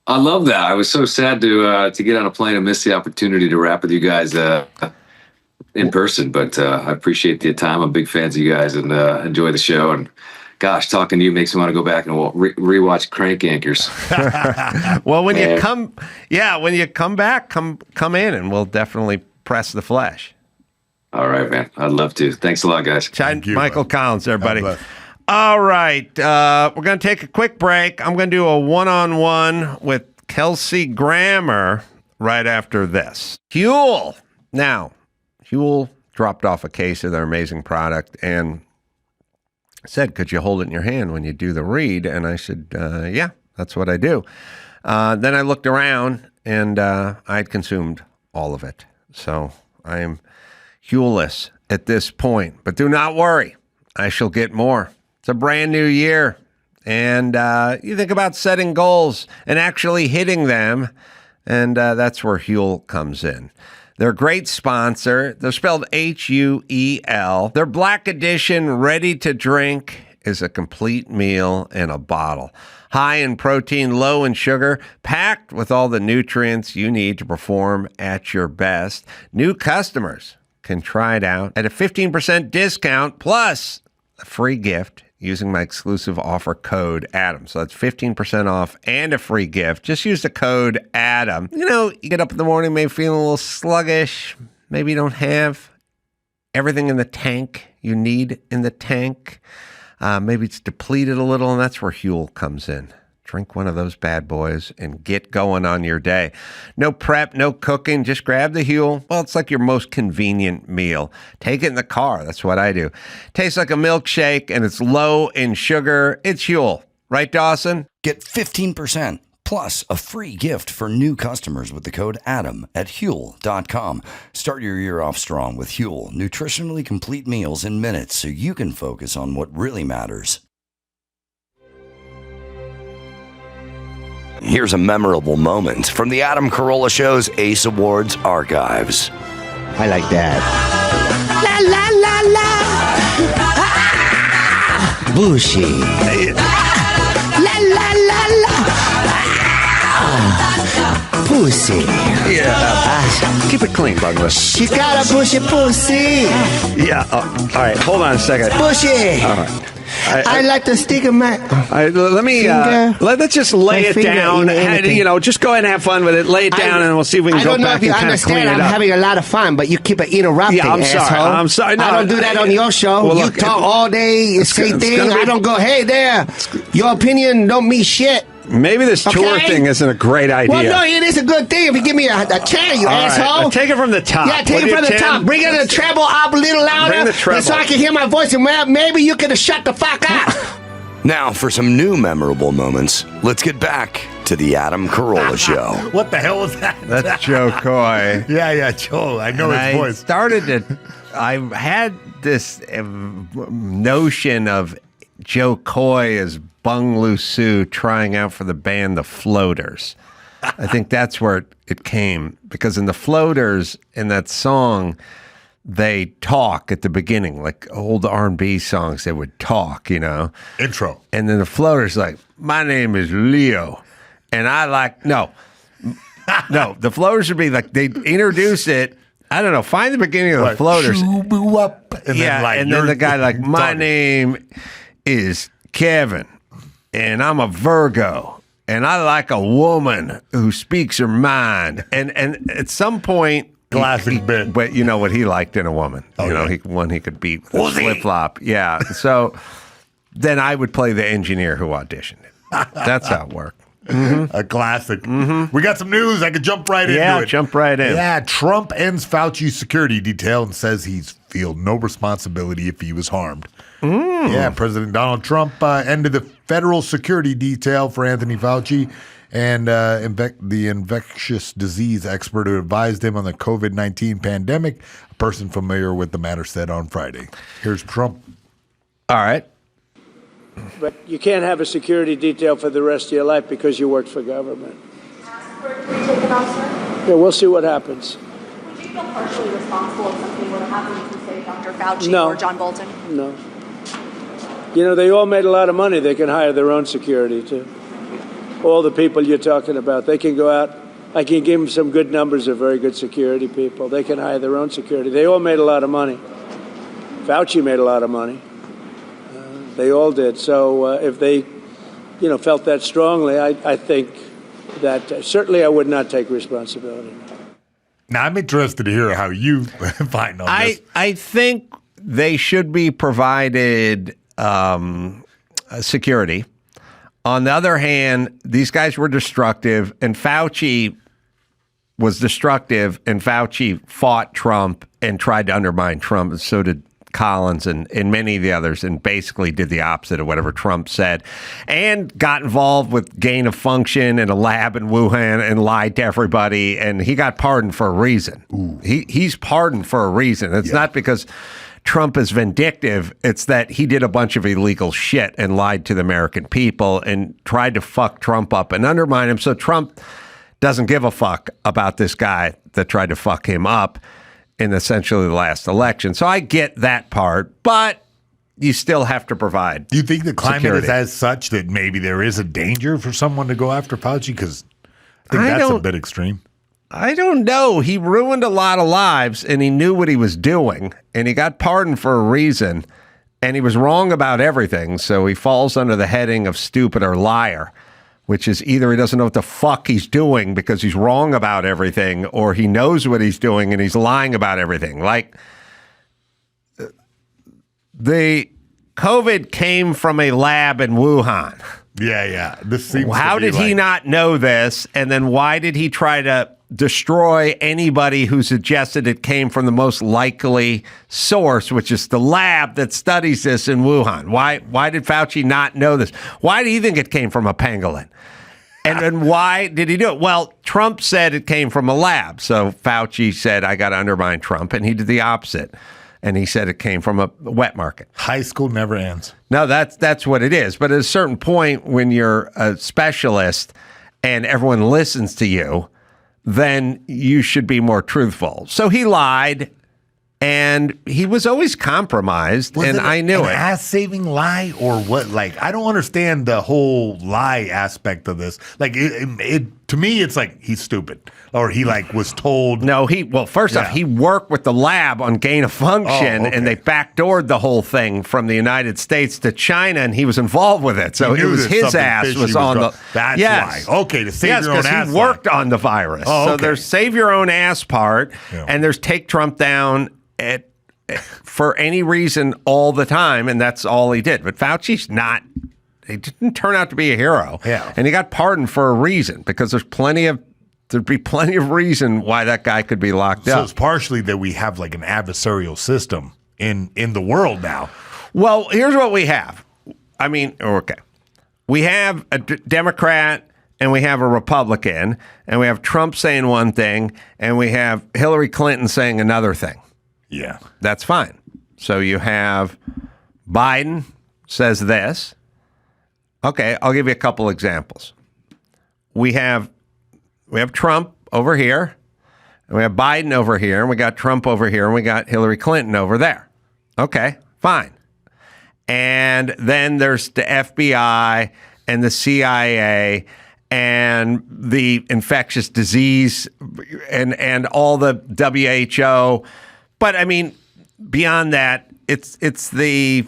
I love that. I was so sad to get on a plane and miss the opportunity to rap with you guys in person, but I appreciate the time. I'm big fans of you guys and enjoy the show. And gosh, talking to you makes me want to go back and rewatch Crank Anchors. Well, when you come back, come in and we'll definitely press the flesh. All right, man. I'd love to. Thanks a lot, guys. Michael Collins, everybody. All right. We're going to take a quick break. I'm going to do a one-on-one with Kelsey Grammer right after this. Huel. Now, Huel dropped off a case of their amazing product and said, could you hold it in your hand when you do the read? And I said, yeah, that's what I do. Then I looked around and I'd consumed all of it. So I am Huel-less at this point. But do not worry. I shall get more. It's a brand new year. And you think about setting goals and actually hitting them. And that's where Huel comes in. They're a great sponsor. They're spelled Huel. Their Black Edition ready to drink is a complete meal in a bottle. High in protein, low in sugar, packed with all the nutrients you need to perform at your best. New customers can try it out at a 15% discount plus a free gift. using my exclusive offer code Adam. So that's 15% off and a free gift. Just use the code Adam. You know, you get up in the morning, maybe feeling a little sluggish. Maybe you don't have everything in the tank you need in the tank. Maybe it's depleted a little, and that's where Huel comes in. Drink one of those bad boys and get going on your day. No prep, no cooking. Just grab the Huel. Well, it's like your most convenient meal. Take it in the car. That's what I do. Tastes like a milkshake, and it's low in sugar. It's Huel. Right, Dawson? Get 15% plus a free gift for new customers with the code ADAM at Huel.com. Start your year off strong with Huel. Nutritionally complete meals in minutes so you can focus on what really matters. Here's a memorable moment from the Adam Carolla Show's Ace Awards archives. I like that. La la la la. Ah! Bushy. La la la la. Ah! Pussy. Yeah. Keep it clean, Douglas. She got a bushy pussy. Yeah. All right. Hold on a second. Bushy. All right. I like to stick in my let me let's just lay it down. Just go ahead and have fun with it. Lay it down, and we'll see if we can go back and kind of clean it up. I'm having a lot of fun, but you keep interrupting. Yeah, I'm sorry. Asshole. I'm sorry. No, I don't do that on your show. Well, you talk all day, you say things. I don't go, hey there. Your opinion don't mean shit. Maybe this tour thing isn't a great idea. Well, no, it is a good thing if you give me a chair, you asshole. Right. Take it from the top. Yeah, take it from the top. Bring it the treble up a little louder. Bring the treble. So I can hear my voice, and maybe you could have shut the fuck up. Now, for some new memorable moments, let's get back to the Adam Carolla Show. What the hell was that? That's Joe Coy. Yeah, Joe. I know his voice. I had this notion of Joe Coy as Bung Lu Su trying out for the band The Floaters. I think that's where it came, because in The Floaters, in that song, they talk at the beginning, like old R&B songs, they would talk, Intro. And then The Floaters like, my name is Leo, and I like, no, The Floaters would be like, they introduce it, I don't know, find the beginning of The Floaters. And then the guy like, my name is Kevin, and I'm a Virgo, and I like a woman who speaks her mind. And at some point, classic bit. But you know what he liked in a woman? He could beat with a flip-flop. Yeah. So then I would play the engineer who auditioned it. That's how it worked. Mm-hmm. A classic. Mm-hmm. We got some news. I could jump right into it. Yeah, jump right in. Yeah, Trump ends Fauci's security detail and says he's feel no responsibility if he was harmed. Yeah, President Donald Trump ended the federal security detail for Anthony Fauci and the infectious disease expert who advised him on the COVID-19 pandemic. A person familiar with the matter said on Friday. Here's Trump. All right. But you can't have a security detail for the rest of your life because you worked for government. Yeah, we'll see what happens. Would you feel partially responsible if something were to happen to, say, Dr. Fauci or John Bolton? No. They all made a lot of money. They can hire their own security, too. All the people you're talking about, they can go out. I can give them some good numbers of very good security people. They can hire their own security. They all made a lot of money. Fauci made a lot of money. They all did. So if they, felt that strongly, I think that certainly I would not take responsibility. Now, I'm interested to hear how you find on this. I think they should be provided security. On the other hand, these guys were destructive, and Fauci was destructive, and Fauci fought Trump and tried to undermine Trump, and so did Collins and many of the others, and basically did the opposite of whatever Trump said, and got involved with gain of function in a lab in Wuhan and lied to everybody, and he got pardoned for a reason. He's pardoned for a reason. It's not because Trump is vindictive. It's that he did a bunch of illegal shit and lied to the American people and tried to fuck Trump up and undermine him. So Trump doesn't give a fuck about this guy that tried to fuck him up in essentially the last election. So I get that part, but you still have to provide. Do you think the climate security. is as such that maybe there is a danger for someone to go after Fauci? Because I think that's a bit extreme. I don't know. He ruined a lot of lives, and he knew what he was doing, and he got pardoned for a reason. And he was wrong about everything, so he falls under the heading of stupid or liar, which is either he doesn't know what the fuck he's doing because he's wrong about everything, or he knows what he's doing and he's lying about everything. Like, the COVID came from a lab in Wuhan. Yeah. This seems How did he not know this? And then why did he try to destroy anybody who suggested it came from the most likely source, which is the lab that studies this in Wuhan? Why did Fauci not know this? Why do you think it came from a pangolin? And then why did he do it? Well, Trump said it came from a lab. So Fauci said, I got to undermine Trump. And he did the opposite. And he said it came from a wet market. High school never ends. No, that's what it is. But at a certain point, when you're a specialist and everyone listens to you, then you should be more truthful. So he lied, and he was always compromised, and I knew it. Ass-saving lie or what? Like, I don't understand the whole lie aspect of this. Like, it to me, it's like he's stupid, or he was told. No, first off, he worked with the lab on gain of function, and they backdoored the whole thing from the United States to China, and he was involved with it. So it was his ass was on the. That's why. Okay, to save your own ass. He worked on the virus. So there's save your own ass part, and there's take Trump down for any reason all the time, and that's all he did. But Fauci's not. He didn't turn out to be a hero. Yeah. And he got pardoned for a reason, because there'd be plenty of reason why that guy could be locked up. So it's partially that we have like an adversarial system in the world now. Well, here's what we have. I mean, okay. We have a Democrat and we have a Republican, and we have Trump saying one thing and we have Hillary Clinton saying another thing. Yeah. That's fine. So you have Biden says this. Okay, I'll give you a couple examples. We have Trump over here, and we have Biden over here, and we got Trump over here, and we got Hillary Clinton over there. Okay, fine. And then there's the FBI and the CIA and the infectious disease and all the WHO. But I mean, beyond that, it's the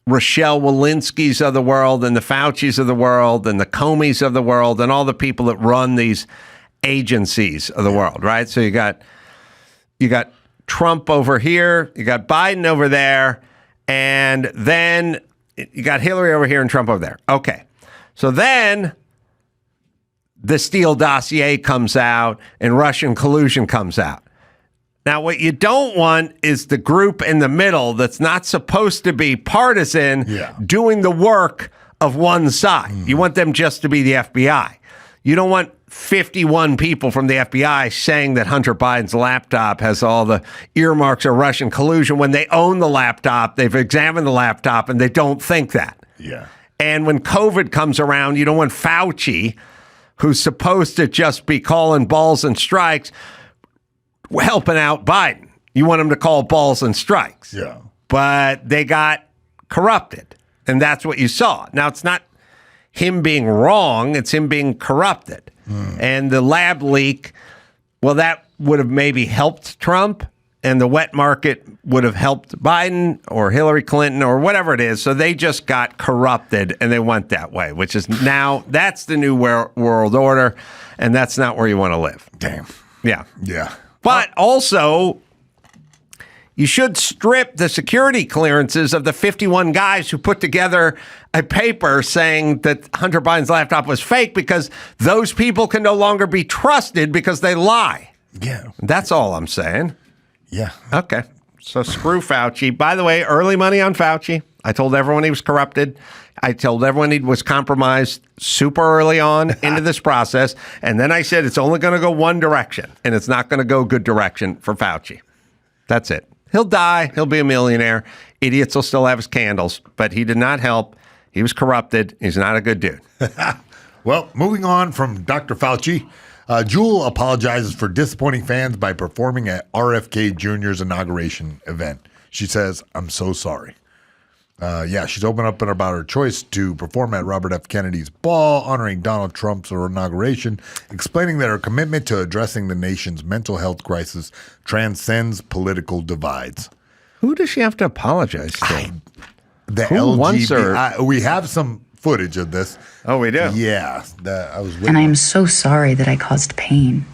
Rochelle Walensky's of the world and the Fauci's of the world and the Comeys of the world and all the people that run these agencies of the world, right? So you got Trump over here, you got Biden over there, and then you got Hillary over here and Trump over there. Okay. So then the Steele dossier comes out and Russian collusion comes out. Now, what you don't want is the group in the middle that's not supposed to be partisan doing the work of one side. You want them just to be the FBI. You don't want 51 people from the FBI saying that Hunter Biden's laptop has all the earmarks of Russian collusion when they own the laptop, they've examined the laptop, and they don't think that. Yeah. And when COVID comes around, you don't want Fauci, who's supposed to just be calling balls and strikes, helping out Biden. You want him to call balls and strikes. Yeah. But they got corrupted. And that's what you saw. Now, it's not him being wrong. It's him being corrupted. And the lab leak, well, that would have maybe helped Trump. And the wet market would have helped Biden or Hillary Clinton or whatever it is. So they just got corrupted and they went that way, which is now, that's the new world order. And that's not where you want to live. Damn. Yeah. Yeah. But also, you should strip the security clearances of the 51 guys who put together a paper saying that Hunter Biden's laptop was fake, because those people can no longer be trusted because they lie. Yeah. That's all I'm saying. Yeah. Okay. So screw Fauci. By the way, early money on Fauci. I told everyone he was corrupted. I told everyone he was compromised super early on into this process. And then I said it's only going to go one direction, and it's not going to go good direction for Fauci. That's it. He'll die. He'll be a millionaire. Idiots will still have his candles, but he did not help. He was corrupted. He's not a good dude. Well, moving on from Dr. Fauci, Jewel apologizes for disappointing fans by performing at RFK Jr.'s inauguration event. She says, "I'm so sorry." She's opened up about her choice to perform at Robert F. Kennedy's ball honoring Donald Trump's inauguration, explaining that her commitment to addressing the nation's mental health crisis transcends political divides. Who does she have to apologize to? The Who wants her? LGBT. We have some footage of this. Oh, we do? Yeah. I was And I am so sorry that I caused pain.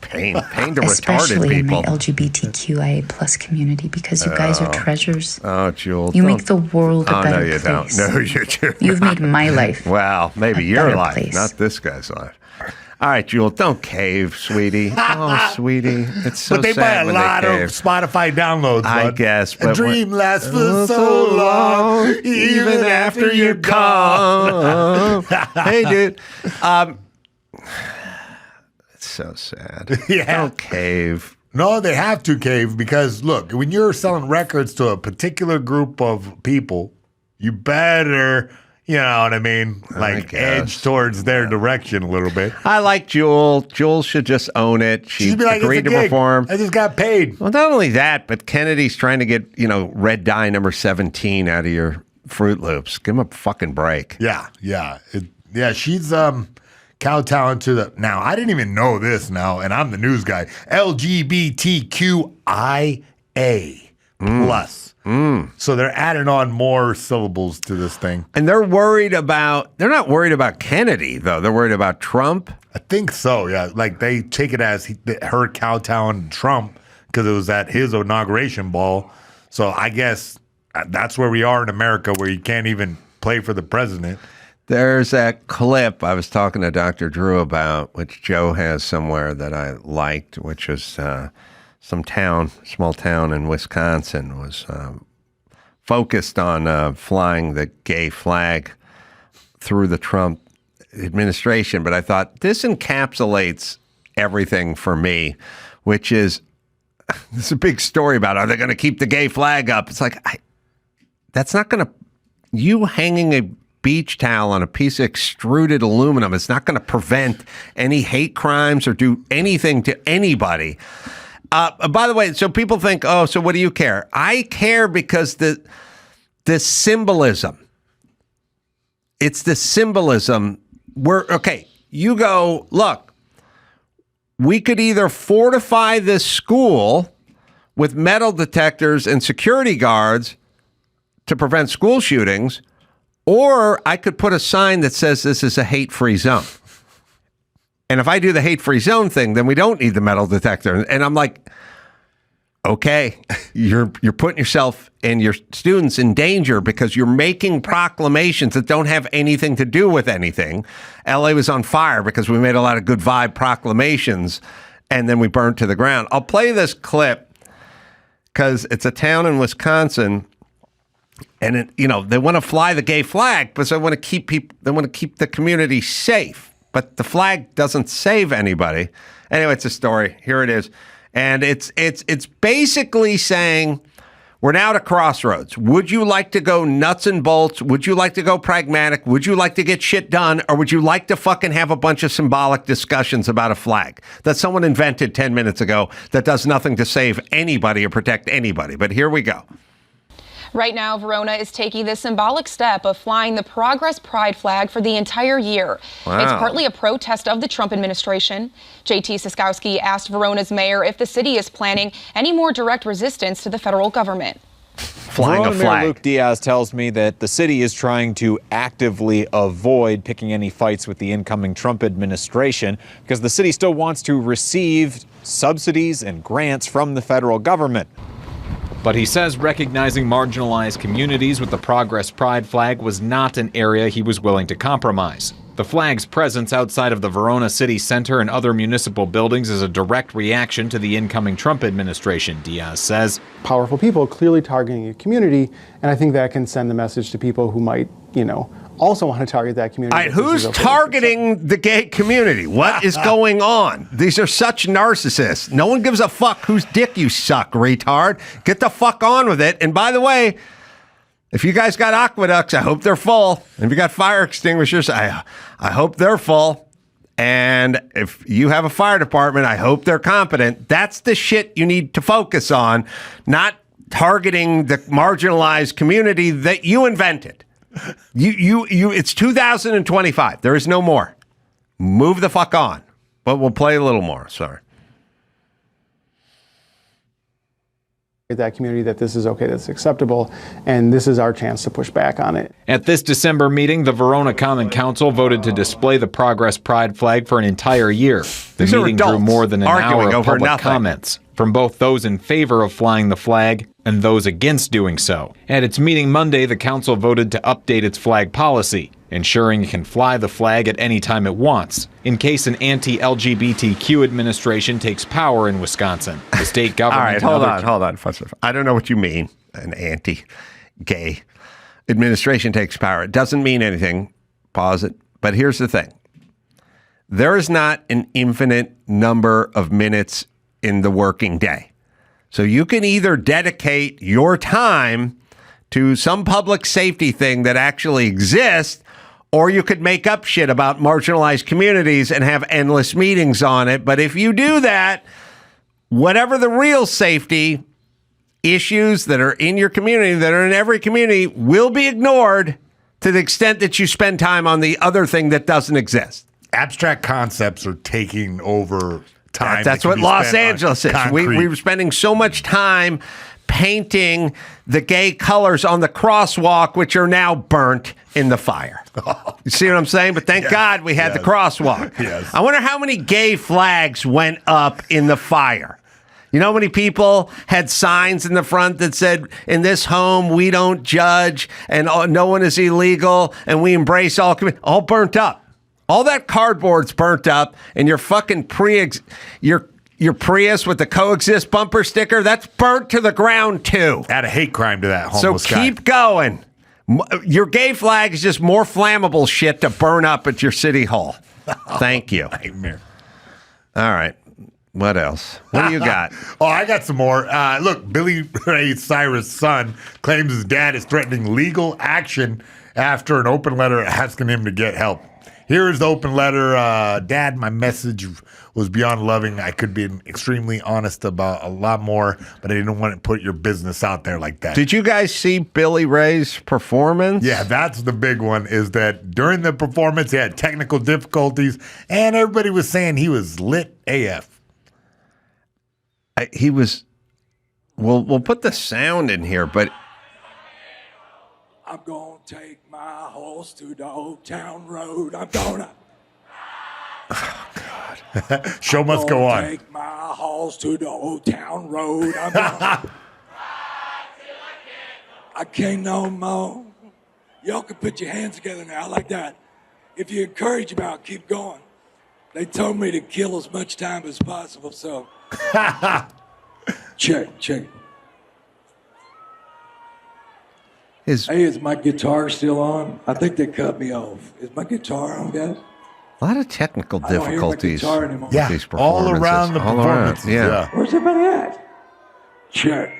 Pain to retarded Especially in my people. LGBTQIA plus community, because you guys are treasures. Oh, Jewel. You make the world a better no, you place. don't. No, you do. You've made my life. Well, maybe a your better life, place. not this guy's life. All right, Jewel, don't cave, sweetie. Oh, sweetie. It's so But they buy sad a when lot they of cave. Spotify downloads. I bud. guess. A But dream lasts for so long, even after you're gone. Hey, dude. It's so sad. Yeah. Don't cave. No, they have to cave because, look, when you're selling records to a particular group of people, you better, you know what I mean, like edge towards their direction a little bit. I like Jewel. Jewel should just own it. She She'd be like, agreed it's to a gig. perform. I just got paid. Well, not only that, but Kennedy's trying to get, red dye number 17 out of your Fruit Loops. Give him a fucking break. Yeah. She's kowtowing to the. Now, I didn't even know this now, and I'm the news guy. LGBTQIA plus. So they're adding on more syllables to this thing. And they're not worried about Kennedy, though. They're worried about Trump. I think so, yeah. Like they take it as her kowtowing Trump because it was at his inauguration ball. So I guess that's where we are in America, where you can't even play for the president. There's that clip I was talking to Dr. Drew about, which Joe has somewhere that I liked, which was small town in Wisconsin was focused on flying the gay flag through the Trump administration. But I thought this encapsulates everything for me, which is there's a big story about, are they going to keep the gay flag up? It's like, that's not going to, you hanging a beach towel on a piece of extruded aluminum, it's not going to prevent any hate crimes or do anything to anybody. By the way, so people think, oh, so what do you care? I care because the symbolism. It's the symbolism. You go, look, we could either fortify this school with metal detectors and security guards to prevent school shootings, or I could put a sign that says this is a hate-free zone. And if I do the hate-free zone thing, then we don't need the metal detector. And I'm like, okay, you're putting yourself and your students in danger because you're making proclamations that don't have anything to do with anything. LA was on fire because we made a lot of good vibe proclamations and then we burned to the ground. I'll play this clip because it's a town in Wisconsin. And they want to fly the gay flag, but they want to keep the community safe. But the flag doesn't save anybody. Anyway, it's a story. Here it is, and it's basically saying we're now at a crossroads. Would you like to go nuts and bolts? Would you like to go pragmatic? Would you like to get shit done, or would you like to fucking have a bunch of symbolic discussions about a flag that someone invented 10 minutes ago that does nothing to save anybody or protect anybody? But here we go. Right now, Verona is taking the symbolic step of flying the Progress Pride flag for the entire year. Wow. It's partly a protest of the Trump administration. JT Siskowski asked Verona's mayor if the city is planning any more direct resistance to the federal government. Flying Verona a flag. Mayor Luke Diaz tells me that the city is trying to actively avoid picking any fights with the incoming Trump administration because the city still wants to receive subsidies and grants from the federal government. But he says recognizing marginalized communities with the Progress Pride flag was not an area he was willing to compromise. The flag's presence outside of the Verona City Center and other municipal buildings is a direct reaction to the incoming Trump administration, Diaz says. Powerful people clearly targeting a community, and I think that can send the message to people who might, also want to target that community. All right, who's targeting the gay community? What is going on? These are such narcissists. No one gives a fuck whose dick you suck, retard. Get the fuck on with it. And by the way, if you guys got aqueducts, I hope they're full. And if you got fire extinguishers, I hope they're full. And if you have a fire department, I hope they're competent. That's the shit you need to focus on, not targeting the marginalized community that you invented. It's 2025. There is no more. Move the fuck on. But we'll play a little more. Sorry. that community that this is okay, that's acceptable, and this is our chance to push back on it. At this December meeting, the Verona Common Council voted to display the Progress Pride flag for an entire year. The meeting drew more than an hour of public comments from both those in favor of flying the flag and those against doing so. At its meeting Monday, the council voted to update its flag policy, ensuring it can fly the flag at any time it wants, in case an anti-LGBTQ administration takes power in Wisconsin. The state government... All right, hold on. I don't know what you mean, an anti-gay administration takes power. It doesn't mean anything. Pause it. But here's the thing. There is not an infinite number of minutes in the working day. So you can either dedicate your time to some public safety thing that actually exists, or you could make up shit about marginalized communities and have endless meetings on it. But if you do that, whatever the real safety issues that are in your community, that are in every community, will be ignored to the extent that you spend time on the other thing that doesn't exist. Abstract concepts are taking over time. That's what Los Angeles is. We were spending so much time painting the gay colors on the crosswalk, which are now burnt in the fire. You see what I'm saying? But thank God we had the crosswalk. Yes. I wonder how many gay flags went up in the fire. You know how many people had signs in the front that said, in this home, we don't judge, and no one is illegal, and we embrace all burnt up. All that cardboard's burnt up, and your fucking your Prius with the coexist bumper sticker, that's burnt to the ground too. Add a hate crime to that homeless guy. So keep going. Your gay flag is just more flammable shit to burn up at your city hall. Thank you. Nightmare. All right. What else? What do you got? I got some more. Look, Billy Ray Cyrus' son claims his dad is threatening legal action after an open letter asking him to get help. Here is the open letter. Dad, my message was beyond loving. I could be extremely honest about a lot more, but I didn't want to put your business out there like that. Did you guys see Billy Ray's performance? Yeah, that's the big one, is that during the performance, he had technical difficulties, and everybody was saying he was lit AF. He was... We'll put the sound in here, but... I'm going to take my horse to the old town road. I'm going to... Oh, God. Show must go on. Take my horse to the old town road. I'm going I can't no more. Y'all can put your hands together now like that. If you encourage about, keep going. They told me to kill as much time as possible, so... Check. Hey, is my guitar still on? I think they cut me off. Is my guitar on, guys? A lot of technical difficulties. I don't hear my guitar anymore. Yeah, these all around the performances. Yeah. Where's everybody at? Check.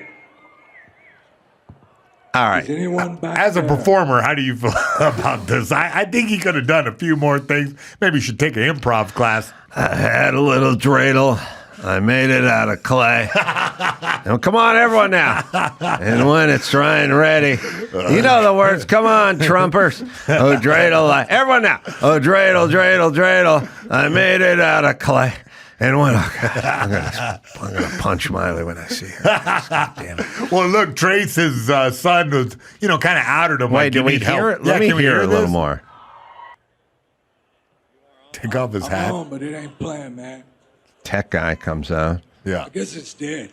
All right. Is anyone back As a there? performer, how do you feel about this? I think he could have done a few more things. Maybe you should take an improv class. I had a little dreidel. I made it out of clay. Now, come on, everyone now. And when it's dry and ready, you know the words. Come on, Trumpers. Oh, dreidel. Everyone now. Oh, dreidel. I made it out of clay. And when I'm gonna punch Miley when I see her. Damn it. Well, look, Trace, his son, was kind of outed him. Wait, can we hear it? Let me hear it a little more. Take off his hat. But it ain't playing, man. Tech guy comes out. Yeah. I guess it's dead.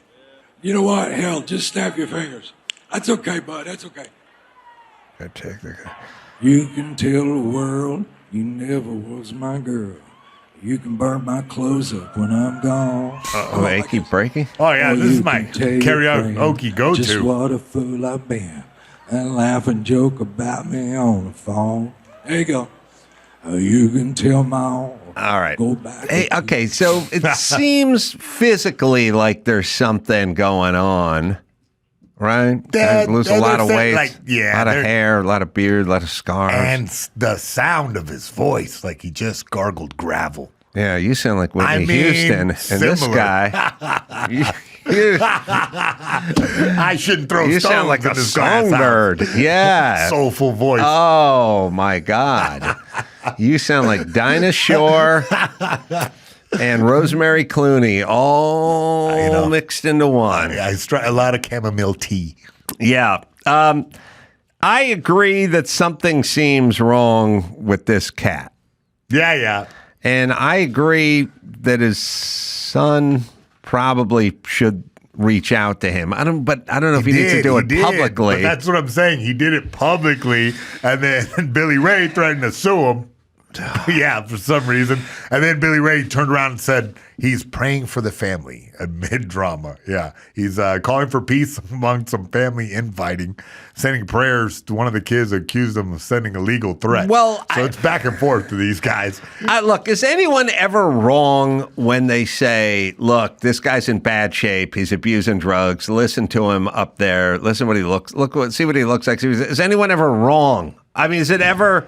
You know what? Hell, just snap your fingers. That's okay, bud. That's okay. You can tell the world you never was my girl. You can burn my clothes up when I'm gone. Oh, they keep breaking? Oh, yeah, this is my karaoke go-to. Just what a fool I've been. And laugh and joke about me on the phone. There you go. You can tell my own. All right. Go back. Hey, okay, so it seems physically like there's something going on, right? Lose a lot of weight, a lot of hair, a lot of beard, a lot of scars. And the sound of his voice, like he just gargled gravel. Yeah, you sound like Whitney Houston. Similar. And this guy... I shouldn't throw stones. You sound like a this songbird. Yeah. Soulful voice. Oh, my God. You sound like Dinah Shore and Rosemary Clooney all mixed into one. A lot of chamomile tea. Yeah. I agree that something seems wrong with this cat. Yeah. And I agree that his son probably should reach out to him. I don't know if he needs to do it publicly. But that's what I'm saying. He did it publicly, and then Billy Ray threatened to sue him. Yeah, for some reason. And then Billy Ray turned around and said he's praying for the family amid drama. Yeah, he's calling for peace among some family infighting, sending prayers to one of the kids accused him of sending a legal threat. Well, so it's back and forth to these guys. Look, is anyone ever wrong when they say, look, this guy's in bad shape, he's abusing drugs, listen to him up there, listen what he looks, see what he looks like. Is anyone ever wrong? I mean, is it ever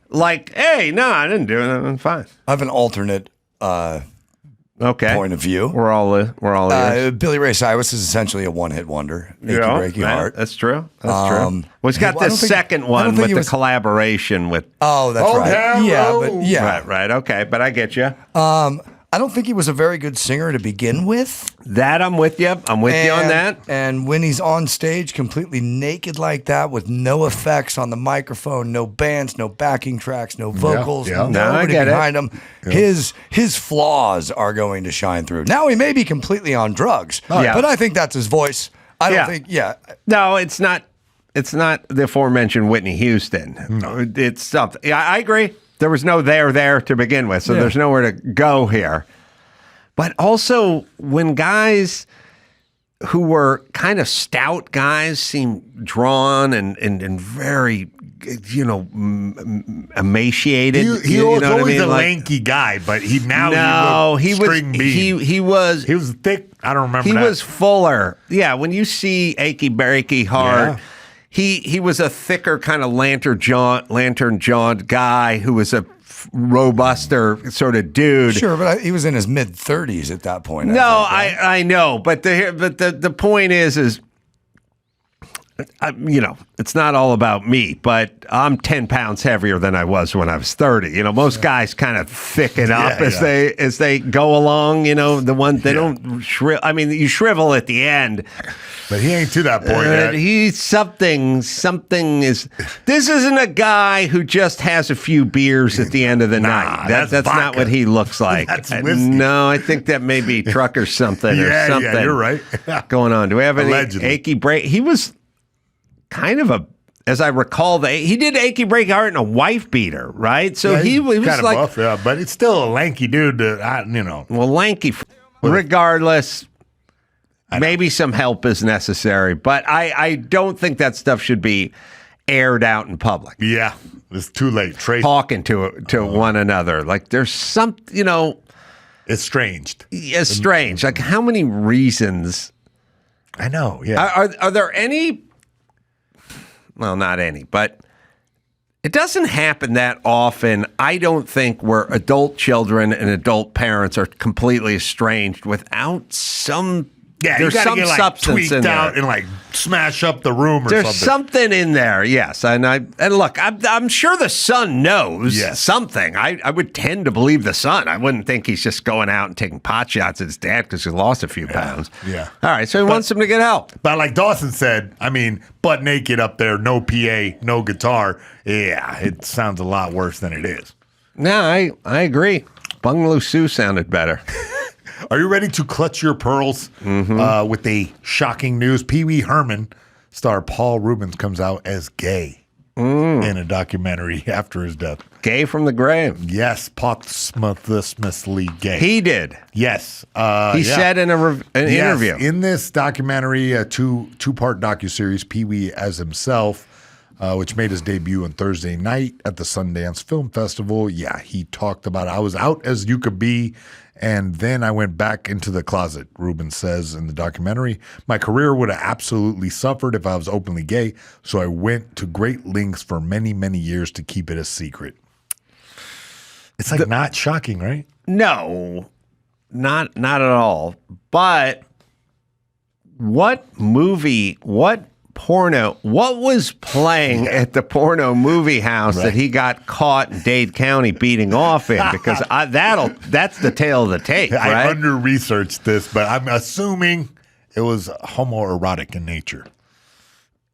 like, hey, no, I didn't do it. I'm fine. I have an alternate point of view. We're all ears. Billy Ray Cyrus is essentially a one-hit wonder. Achy Breaky Heart. That's true. Well, he's got the second one with the collaboration with. Oh, that's right. Yeah, Right. Okay, but I get you. I don't think he was a very good singer to begin with. That I'm with you. I'm with you on that. And when he's on stage completely naked like that with no effects on the microphone, no bands, no backing tracks, no vocals, nobody behind him, his flaws are going to shine through. Now he may be completely on drugs, but I think that's his voice. I don't think, No, it's not. It's not the aforementioned Whitney Houston. No. It's something. Yeah, I agree. There was no there to begin with, so there's nowhere to go here. But also, when guys who were kind of stout guys seem drawn and very, emaciated. He was always a lanky guy, but he was thick. I don't remember. He was fuller. Yeah, when you see Achy Breaky Heart. Yeah. He was a thicker kind of lantern-jawed guy who was a robuster sort of dude. Sure, but he was in his mid-30s at that point. I know, but the point is it's not all about me, but I'm 10 pounds heavier than I was when I was 30. Most guys kind of thicken up as they go along. The one they don't shrivel. I mean, you shrivel at the end. But he ain't to that point yet. He's something is. This isn't a guy who just has a few beers at the end of the night. That's not what he looks like. No, I think that may be truck or something. Yeah, you're right. Going on. Do we have any achy break? He was kind of as I recall, he did Achy Breaky Heart in a wife beater, right? So he was kind of like buff, but it's still a lanky dude. Well, lanky. Regardless. Maybe some help is necessary, but I don't think that stuff should be aired out in public. Yeah, it's too late. Talking to one another. Like there's some, estranged. It's strange. Like how many reasons? I know, yeah. Are there any? Well, not any, but it doesn't happen that often, I don't think, where adult children and adult parents are completely estranged without some. Yeah, there's some get, substance tweaked in there. out and smash up the room or There's something. something in there, yes. And look, I'm sure the son knows something. I would tend to believe the son. I wouldn't think he's just going out and taking pot shots at his dad because he lost a few pounds. Yeah. All right, so he wants him to get help. But like Dawson said, butt naked up there, no PA, no guitar. Yeah, it sounds a lot worse than it is. No, I agree. Bungalow Sue sounded better. Are you ready to clutch your pearls with a shocking news? Pee Wee Herman star Paul Reubens comes out as gay in a documentary after his death. Gay from the grave. Yes, posthumously gay. He did. Yes. He said in an interview. In this documentary, a two-part docuseries, Pee Wee as himself, which made his debut on Thursday night at the Sundance Film Festival. Yeah, he talked about, I was out as you could be, and then I went back into the closet, Reubens says in the documentary. My career would have absolutely suffered if I was openly gay, so I went to great lengths for many, many years to keep it a secret. It's not shocking, right? No, not at all. But what movie, what porno. What was playing at the porno movie house that he got caught in Dade County beating off in? Because that's the tale of the tape, right? I under-researched this, but I'm assuming it was homoerotic in nature.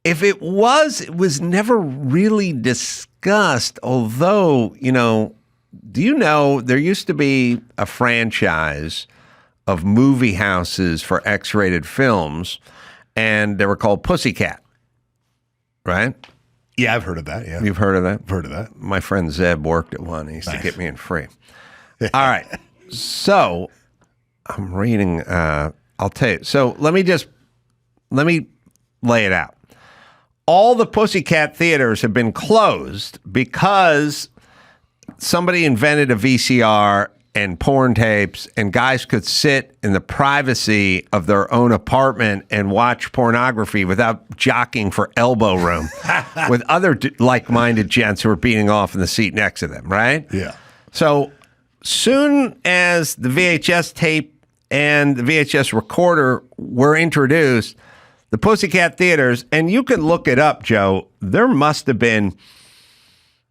If it was never really discussed, although, do you know there used to be a franchise of movie houses for X-rated films, and they were called Pussycat, right? Yeah, I've heard of that, yeah. You've heard of that? I've heard of that. My friend Zeb worked at one. He used to get me in free. All right. So I'm reading, I'll tell you. So let me lay it out. All the Pussycat theaters have been closed because somebody invented a VCR and porn tapes, and guys could sit in the privacy of their own apartment and watch pornography without jockeying for elbow room with other like-minded gents who were beating off in the seat next to them, right? Yeah. So soon as the VHS tape and the VHS recorder were introduced, the Pussycat theaters, and you can look it up, Joe, there must have been...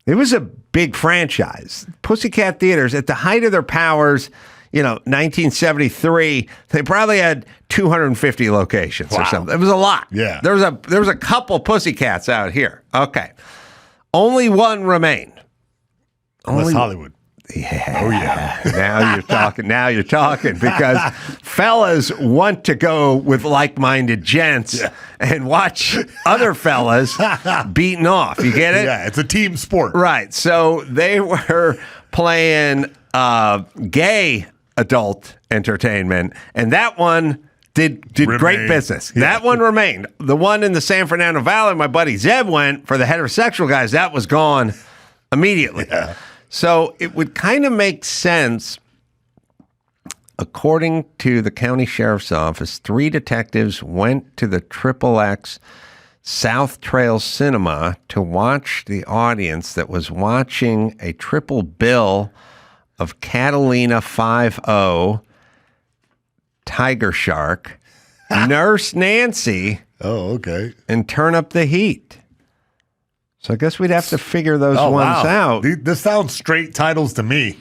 It was a big franchise. Pussycat Theaters, at the height of their powers, 1973, they probably had 250 locations or something. It was a lot. Yeah. There was a couple Pussycats out here. Okay. Only one remained. Unless Hollywood. Yeah. Oh, yeah. Now you're talking because fellas want to go with like-minded gents and watch other fellas beating off. You get it? Yeah, it's a team sport. Right. So they were playing gay adult entertainment, and that one did great business. Yeah. That one remained. The one in the San Fernando Valley, my buddy Zeb went for the heterosexual guys. That was gone immediately. Yeah. So it would kind of make sense, according to the county sheriff's office, 3 detectives went to the XXX South Trail Cinema to watch the audience that was watching a triple bill of Catalina 5-0, Tiger Shark, Nurse Nancy, and Turn Up the Heat. So I guess we'd have to figure those ones out. This sounds straight titles to me.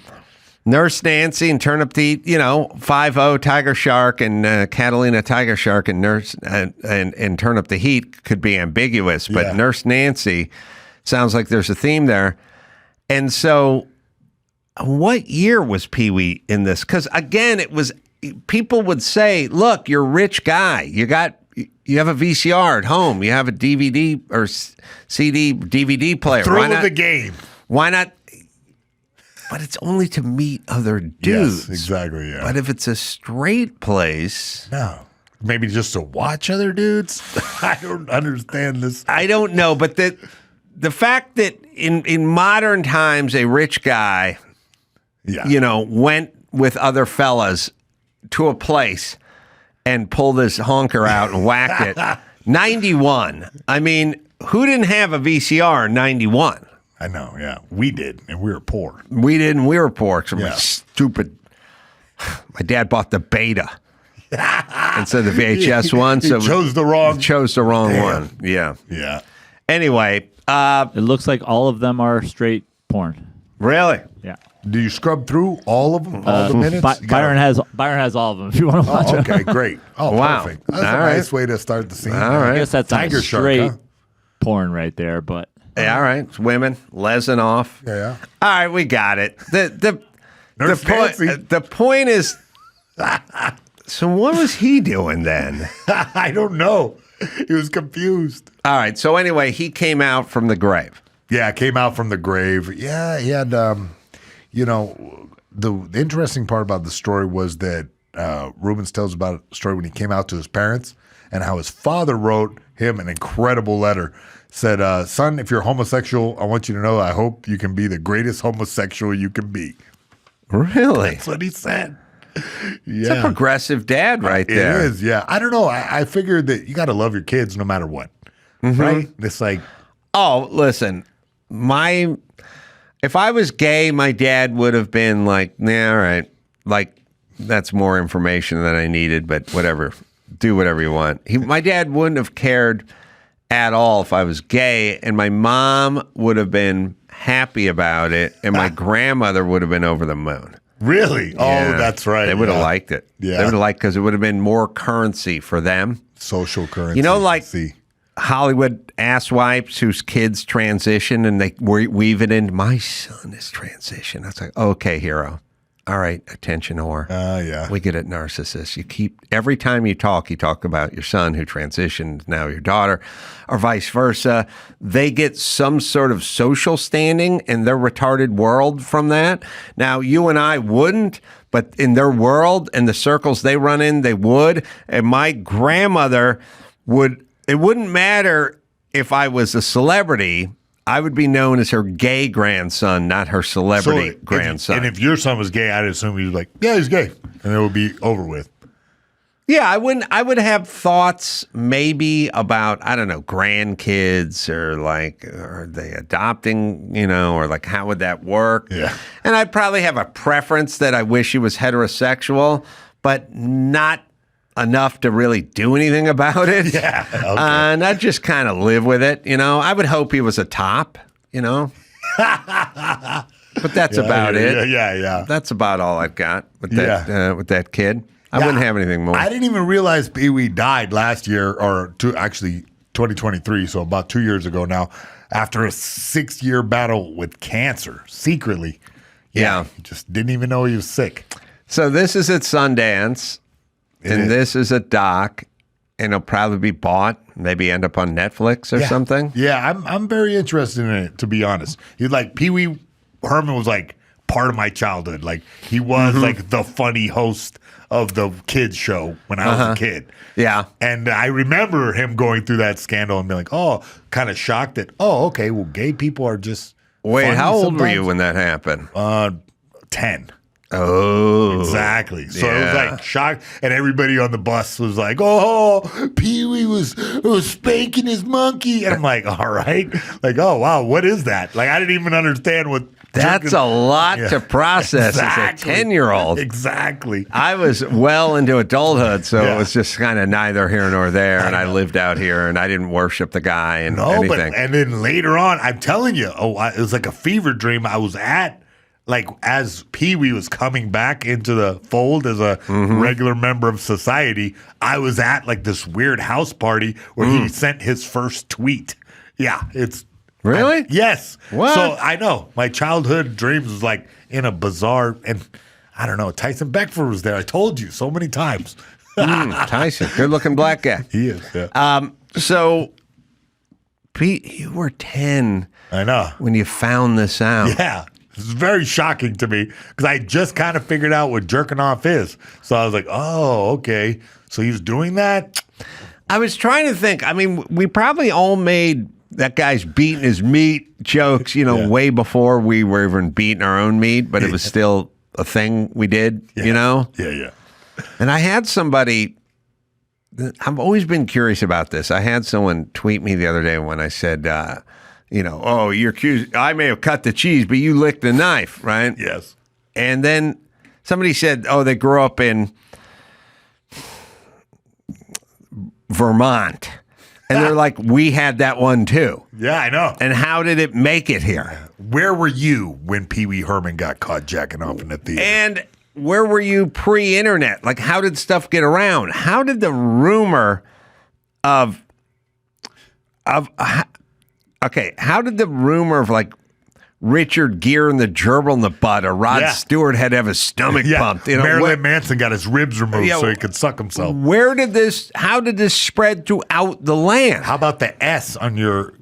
Nurse Nancy and Turn Up the, 5-0 Tiger Shark and Catalina Tiger Shark and Nurse and Turn Up the Heat could be ambiguous, but Nurse Nancy sounds like there's a theme there. And so what year was Pee-wee in this? Because again, people would say, look, you're a rich guy. You have a VCR at home. You have a DVD or CD, DVD player. Thrill of the game. Why not? But it's only to meet other dudes. Yes, exactly, yeah. But if it's a straight place... No. Maybe just to watch other dudes? I don't understand this. I don't know, but the fact that in modern times a rich guy, went with other fellas to a place... and pulled this honker out and whacked it. 91. I mean, who didn't have a VCR in 91? I know, yeah. We did, and we were poor. We did, and we were poor. Stupid. My dad bought the Beta instead of the VHS one. So chose the wrong one. Yeah. Yeah. Anyway. It looks like all of them are straight porn. Really? Yeah. Do you scrub through all of them, all the minutes? Byron has all of them. If you want to watch okay, great. Oh, wow. Perfect. That's a nice way to start the scene. All right. I guess that's Tiger not straight Shark, porn right there, but yeah, all right. It's women lesing off. Yeah. All right, we got it. The point is. So what was he doing then? I don't know. He was confused. All right. So anyway, he came out from the grave. Yeah, came out from the grave. Yeah, he had. The interesting part about the story was that Reubens tells about a story when he came out to his parents and how his father wrote him an incredible letter. Said, son, if you're homosexual, I want you to know I hope you can be the greatest homosexual you can be. Really? That's what he said. It's a progressive dad right there. It is, yeah. I don't know. I figured that you got to love your kids no matter what. Mm-hmm. Right? It's like... Oh, listen, if I was gay, my dad would have been like, nah, all right. Like, that's more information than I needed, but whatever. Do whatever you want. My dad wouldn't have cared at all if I was gay, and my mom would have been happy about it, and my grandmother would have been over the moon. Really? Yeah. Oh, that's right. They would have liked it. Yeah. They would have liked, because it would have been more currency for them. Social currency. You know, like Hollywood asswipes whose kids transition and they weave it in. My son is transition. I was like, okay, hero. All right, attention whore. Yeah. We get it, narcissist. You keep, every time you talk about your son who transitioned, now your daughter, or vice versa. They get some sort of social standing in their retarded world from that. Now, you and I wouldn't, but in their world and the circles they run in, they would. And my grandmother would, it wouldn't matter if I was a celebrity. I would be known as her gay grandson, not her celebrity grandson. And if your son was gay, I'd assume he'd be like, yeah, he's gay. And it would be over with. Yeah, I would have thoughts maybe about, I don't know, grandkids, or like, are they adopting, you know, or like, how would that work? Yeah. And I'd probably have a preference that I wish he was heterosexual, but not enough to really do anything about it. Yeah. Okay. And I'd just kind of live with it, you know. I would hope he was a top, you know. But that's about it. Yeah. That's about all I've got with that kid. I wouldn't have anything more. I didn't even realize Pee Wee died last year, or actually 2023, so about 2 years ago now, after a 6-year battle with cancer, secretly. Yeah. He just didn't even know he was sick. So this is at Sundance. And this is a doc, and it'll probably be bought, maybe end up on Netflix or something. Yeah, I'm very interested in it, to be honest. He's like, Pee Wee Herman was like part of my childhood. Like, he was like the funny host of the kids show when I was a kid. Yeah. And I remember him going through that scandal and being like, oh, kind of shocked that, oh, okay, well, gay people are just Wait, how old sometimes. were you when that happened? 10. Oh, exactly. So it was like shocked, and everybody on the bus was like, "Oh, Pee Wee was spanking his monkey," and I'm like, "All right, like, oh wow, what is that?" Like, I didn't even understand what. That's a lot to process as a 10-year-old. Exactly. I was well into adulthood, so it was just kind of neither here nor there, and I lived out here, and I didn't worship the guy and anything. And then later on, I'm telling you, it was like a fever dream. I was at. Like, as Pee Wee was coming back into the fold as a regular member of society, I was at like this weird house party where he sent his first tweet. Yeah, it's really? Yes. What? So I know my childhood dreams was like in a bizarre, and I don't know. Tyson Beckford was there. I told you so many times. Tyson, good looking black guy. He is. Yeah. So, Pete, you were 10. I know when you found this out. Yeah. It's very shocking to me because I just kind of figured out what jerking off is. So I was like, oh, okay. So he was doing that? I was trying to think. I mean, we probably all made that guy's beating his meat jokes, you know, way before we were even beating our own meat, but it was still a thing we did, you know? Yeah. And I had somebody, I've always been curious about this. I had someone tweet me the other day when I said, you know, oh, you're accused. I may have cut the cheese, but you licked the knife, right? Yes. And then somebody said, oh, they grew up in Vermont. And they're like, we had that one too. Yeah, I know. And how did it make it here? Where were you when Pee Wee Herman got caught jacking off in the theater? And where were you pre-internet? Like, how did stuff get around? How did the rumor of like Richard Gere and the gerbil in the butt, or Rod Stewart had to have his stomach pumped? You know, Marilyn Manson got his ribs removed so he could suck himself. How did this spread throughout the land? How about the S on your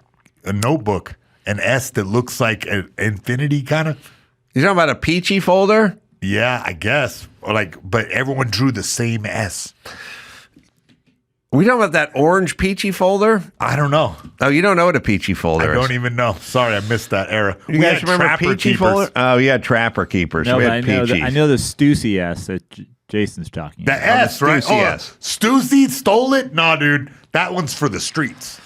notebook? An S that looks like an infinity kind of? You talking about a peachy folder? Yeah, I guess. But everyone drew the same S. We talking about that orange peachy folder? I don't know. Oh, you don't know what a peachy folder is? I don't even know. Sorry, I missed that era. You guys remember peachy folder? Oh, yeah, Trapper Keepers. No, we but had I know the Stussy S that Jason's talking about. The S, right? Stussy S. Stussy stole it? No, dude. That one's for the streets.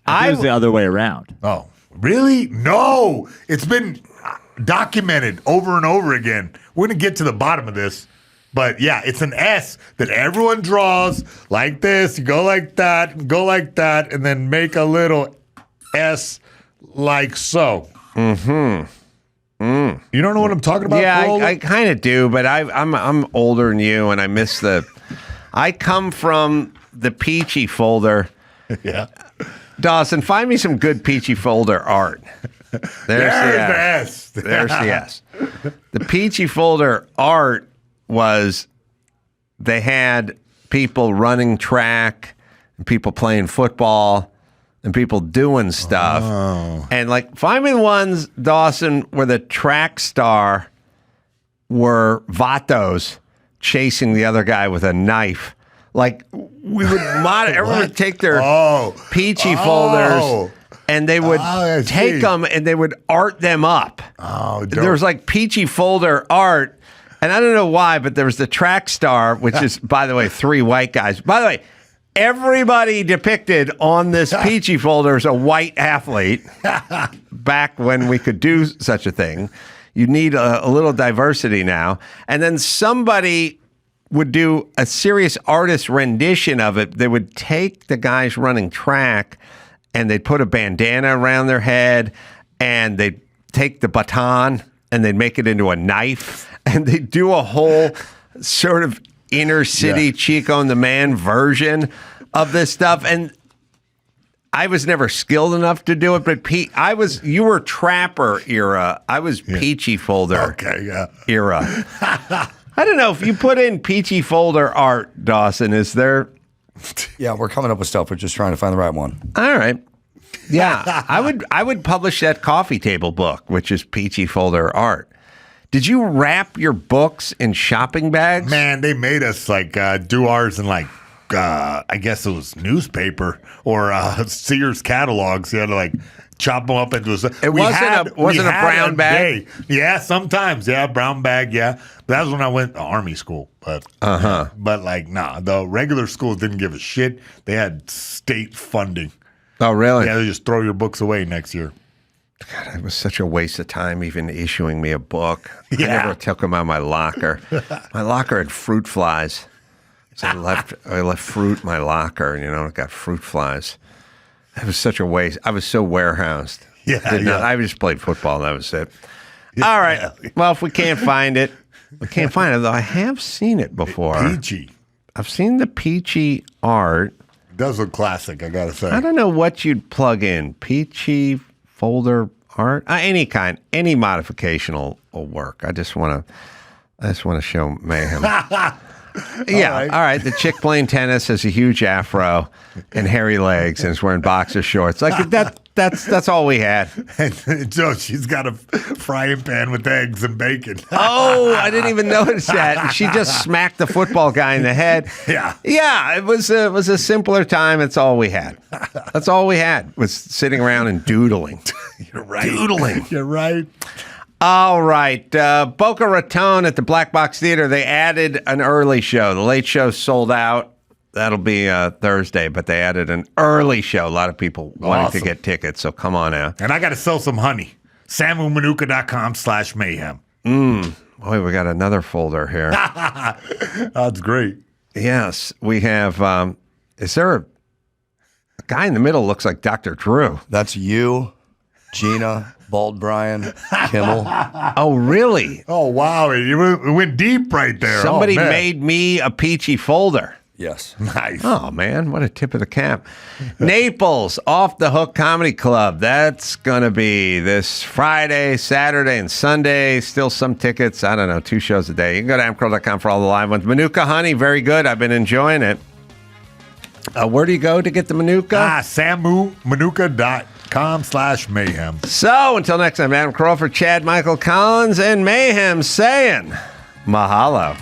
It was the other way around. Oh, really? No. It's been documented over and over again. We're going to get to the bottom of this. But yeah, it's an S that everyone draws like this. You go like that, and then make a little S like so. Mm-hmm. You don't know what I'm talking about? Yeah, Corolla? I kind of do, but I'm older than you, and I miss the. I come from the Peachy folder. Yeah. Dawson, find me some good Peachy folder art. There's the S. There's the S. The Peachy folder art was they had people running track, and people playing football, and people doing stuff. Oh. And like, find me the ones, Dawson, where the track star were vatos chasing the other guy with a knife. Like, we would everyone would take their Peachy folders and they would take them and they would art them up. Oh, there was like Peachy folder art. And I don't know why, but there was the track star, which is, by the way, 3 white guys. By the way, everybody depicted on this Peachy folder is a white athlete back when we could do such a thing. You need a little diversity now. And then somebody would do a serious artist rendition of it. They would take the guys running track and they'd put a bandana around their head and they'd take the baton and they'd make it into a knife and they'd do a whole sort of inner city Chico and the Man version of this stuff. And I was never skilled enough to do it, but you were Trapper era. I was Peachy folder era. I don't know if you put in Peachy folder art, Dawson, is there? Yeah, we're coming up with stuff. We're just trying to find the right one. All right. Yeah, I would publish that coffee table book, which is Peachy folder art. Did you wrap your books in shopping bags? Man, they made us like do ours in like I guess it was newspaper or Sears catalogs. You had to like chop them up into a. It wasn't a brown bag. Yeah, sometimes. Yeah, brown bag. Yeah, that was when I went to army school. But but like the regular schools didn't give a shit. They had state funding. Oh, really? Yeah, they just throw your books away next year. God, it was such a waste of time even issuing me a book. I never took them out of my locker. My locker had fruit flies. So I left fruit in my locker, and it got fruit flies. It was such a waste. I was so warehoused. I just played football, and that was it. All right. Well, if we can't find it, though I have seen it before. Peachy. I've seen the Peachy art. It does look classic, I gotta say. I don't know what you'd plug in. Peachy folder art, any kind, any modification will work. I just want to show Mayhem. Yeah, all right. The chick playing tennis has a huge afro and hairy legs and is wearing boxer shorts. Like that's all we had. And so she's got a frying pan with eggs and bacon. Oh, I didn't even notice that. She just smacked the football guy in the head. Yeah. It was a simpler time. That's all we had. That's all we had was sitting around and doodling. You're right. Doodling. You're right. All right. Boca Raton at the Black Box Theater, they added an early show. The late show sold out. That'll be Thursday, but they added an early show. A lot of people wanting to get tickets, so come on out. And I got to sell some honey. SamuManuka.com/mayhem. Boy, we got another folder here. That's great. Yes, we have. Is there a guy in the middle looks like Dr. Drew? That's you, Gina, Bald Brian, Kimmel. Oh, really? Oh, wow. It went deep right there. Somebody made me a Peachy folder. Yes. Nice. Oh, man. What a tip of the cap. Naples Off the Hook Comedy Club. That's going to be this Friday, Saturday, and Sunday. Still some tickets. I don't know, 2 shows a day. You can go to amcroll.com for all the live ones. Manuka Honey, very good. I've been enjoying it. Where do you go to get the Manuka? SamuManuka.com/mayhem. So until next time, Adam Crawford, Chad Michael Collins, and Mayhem saying mahalo.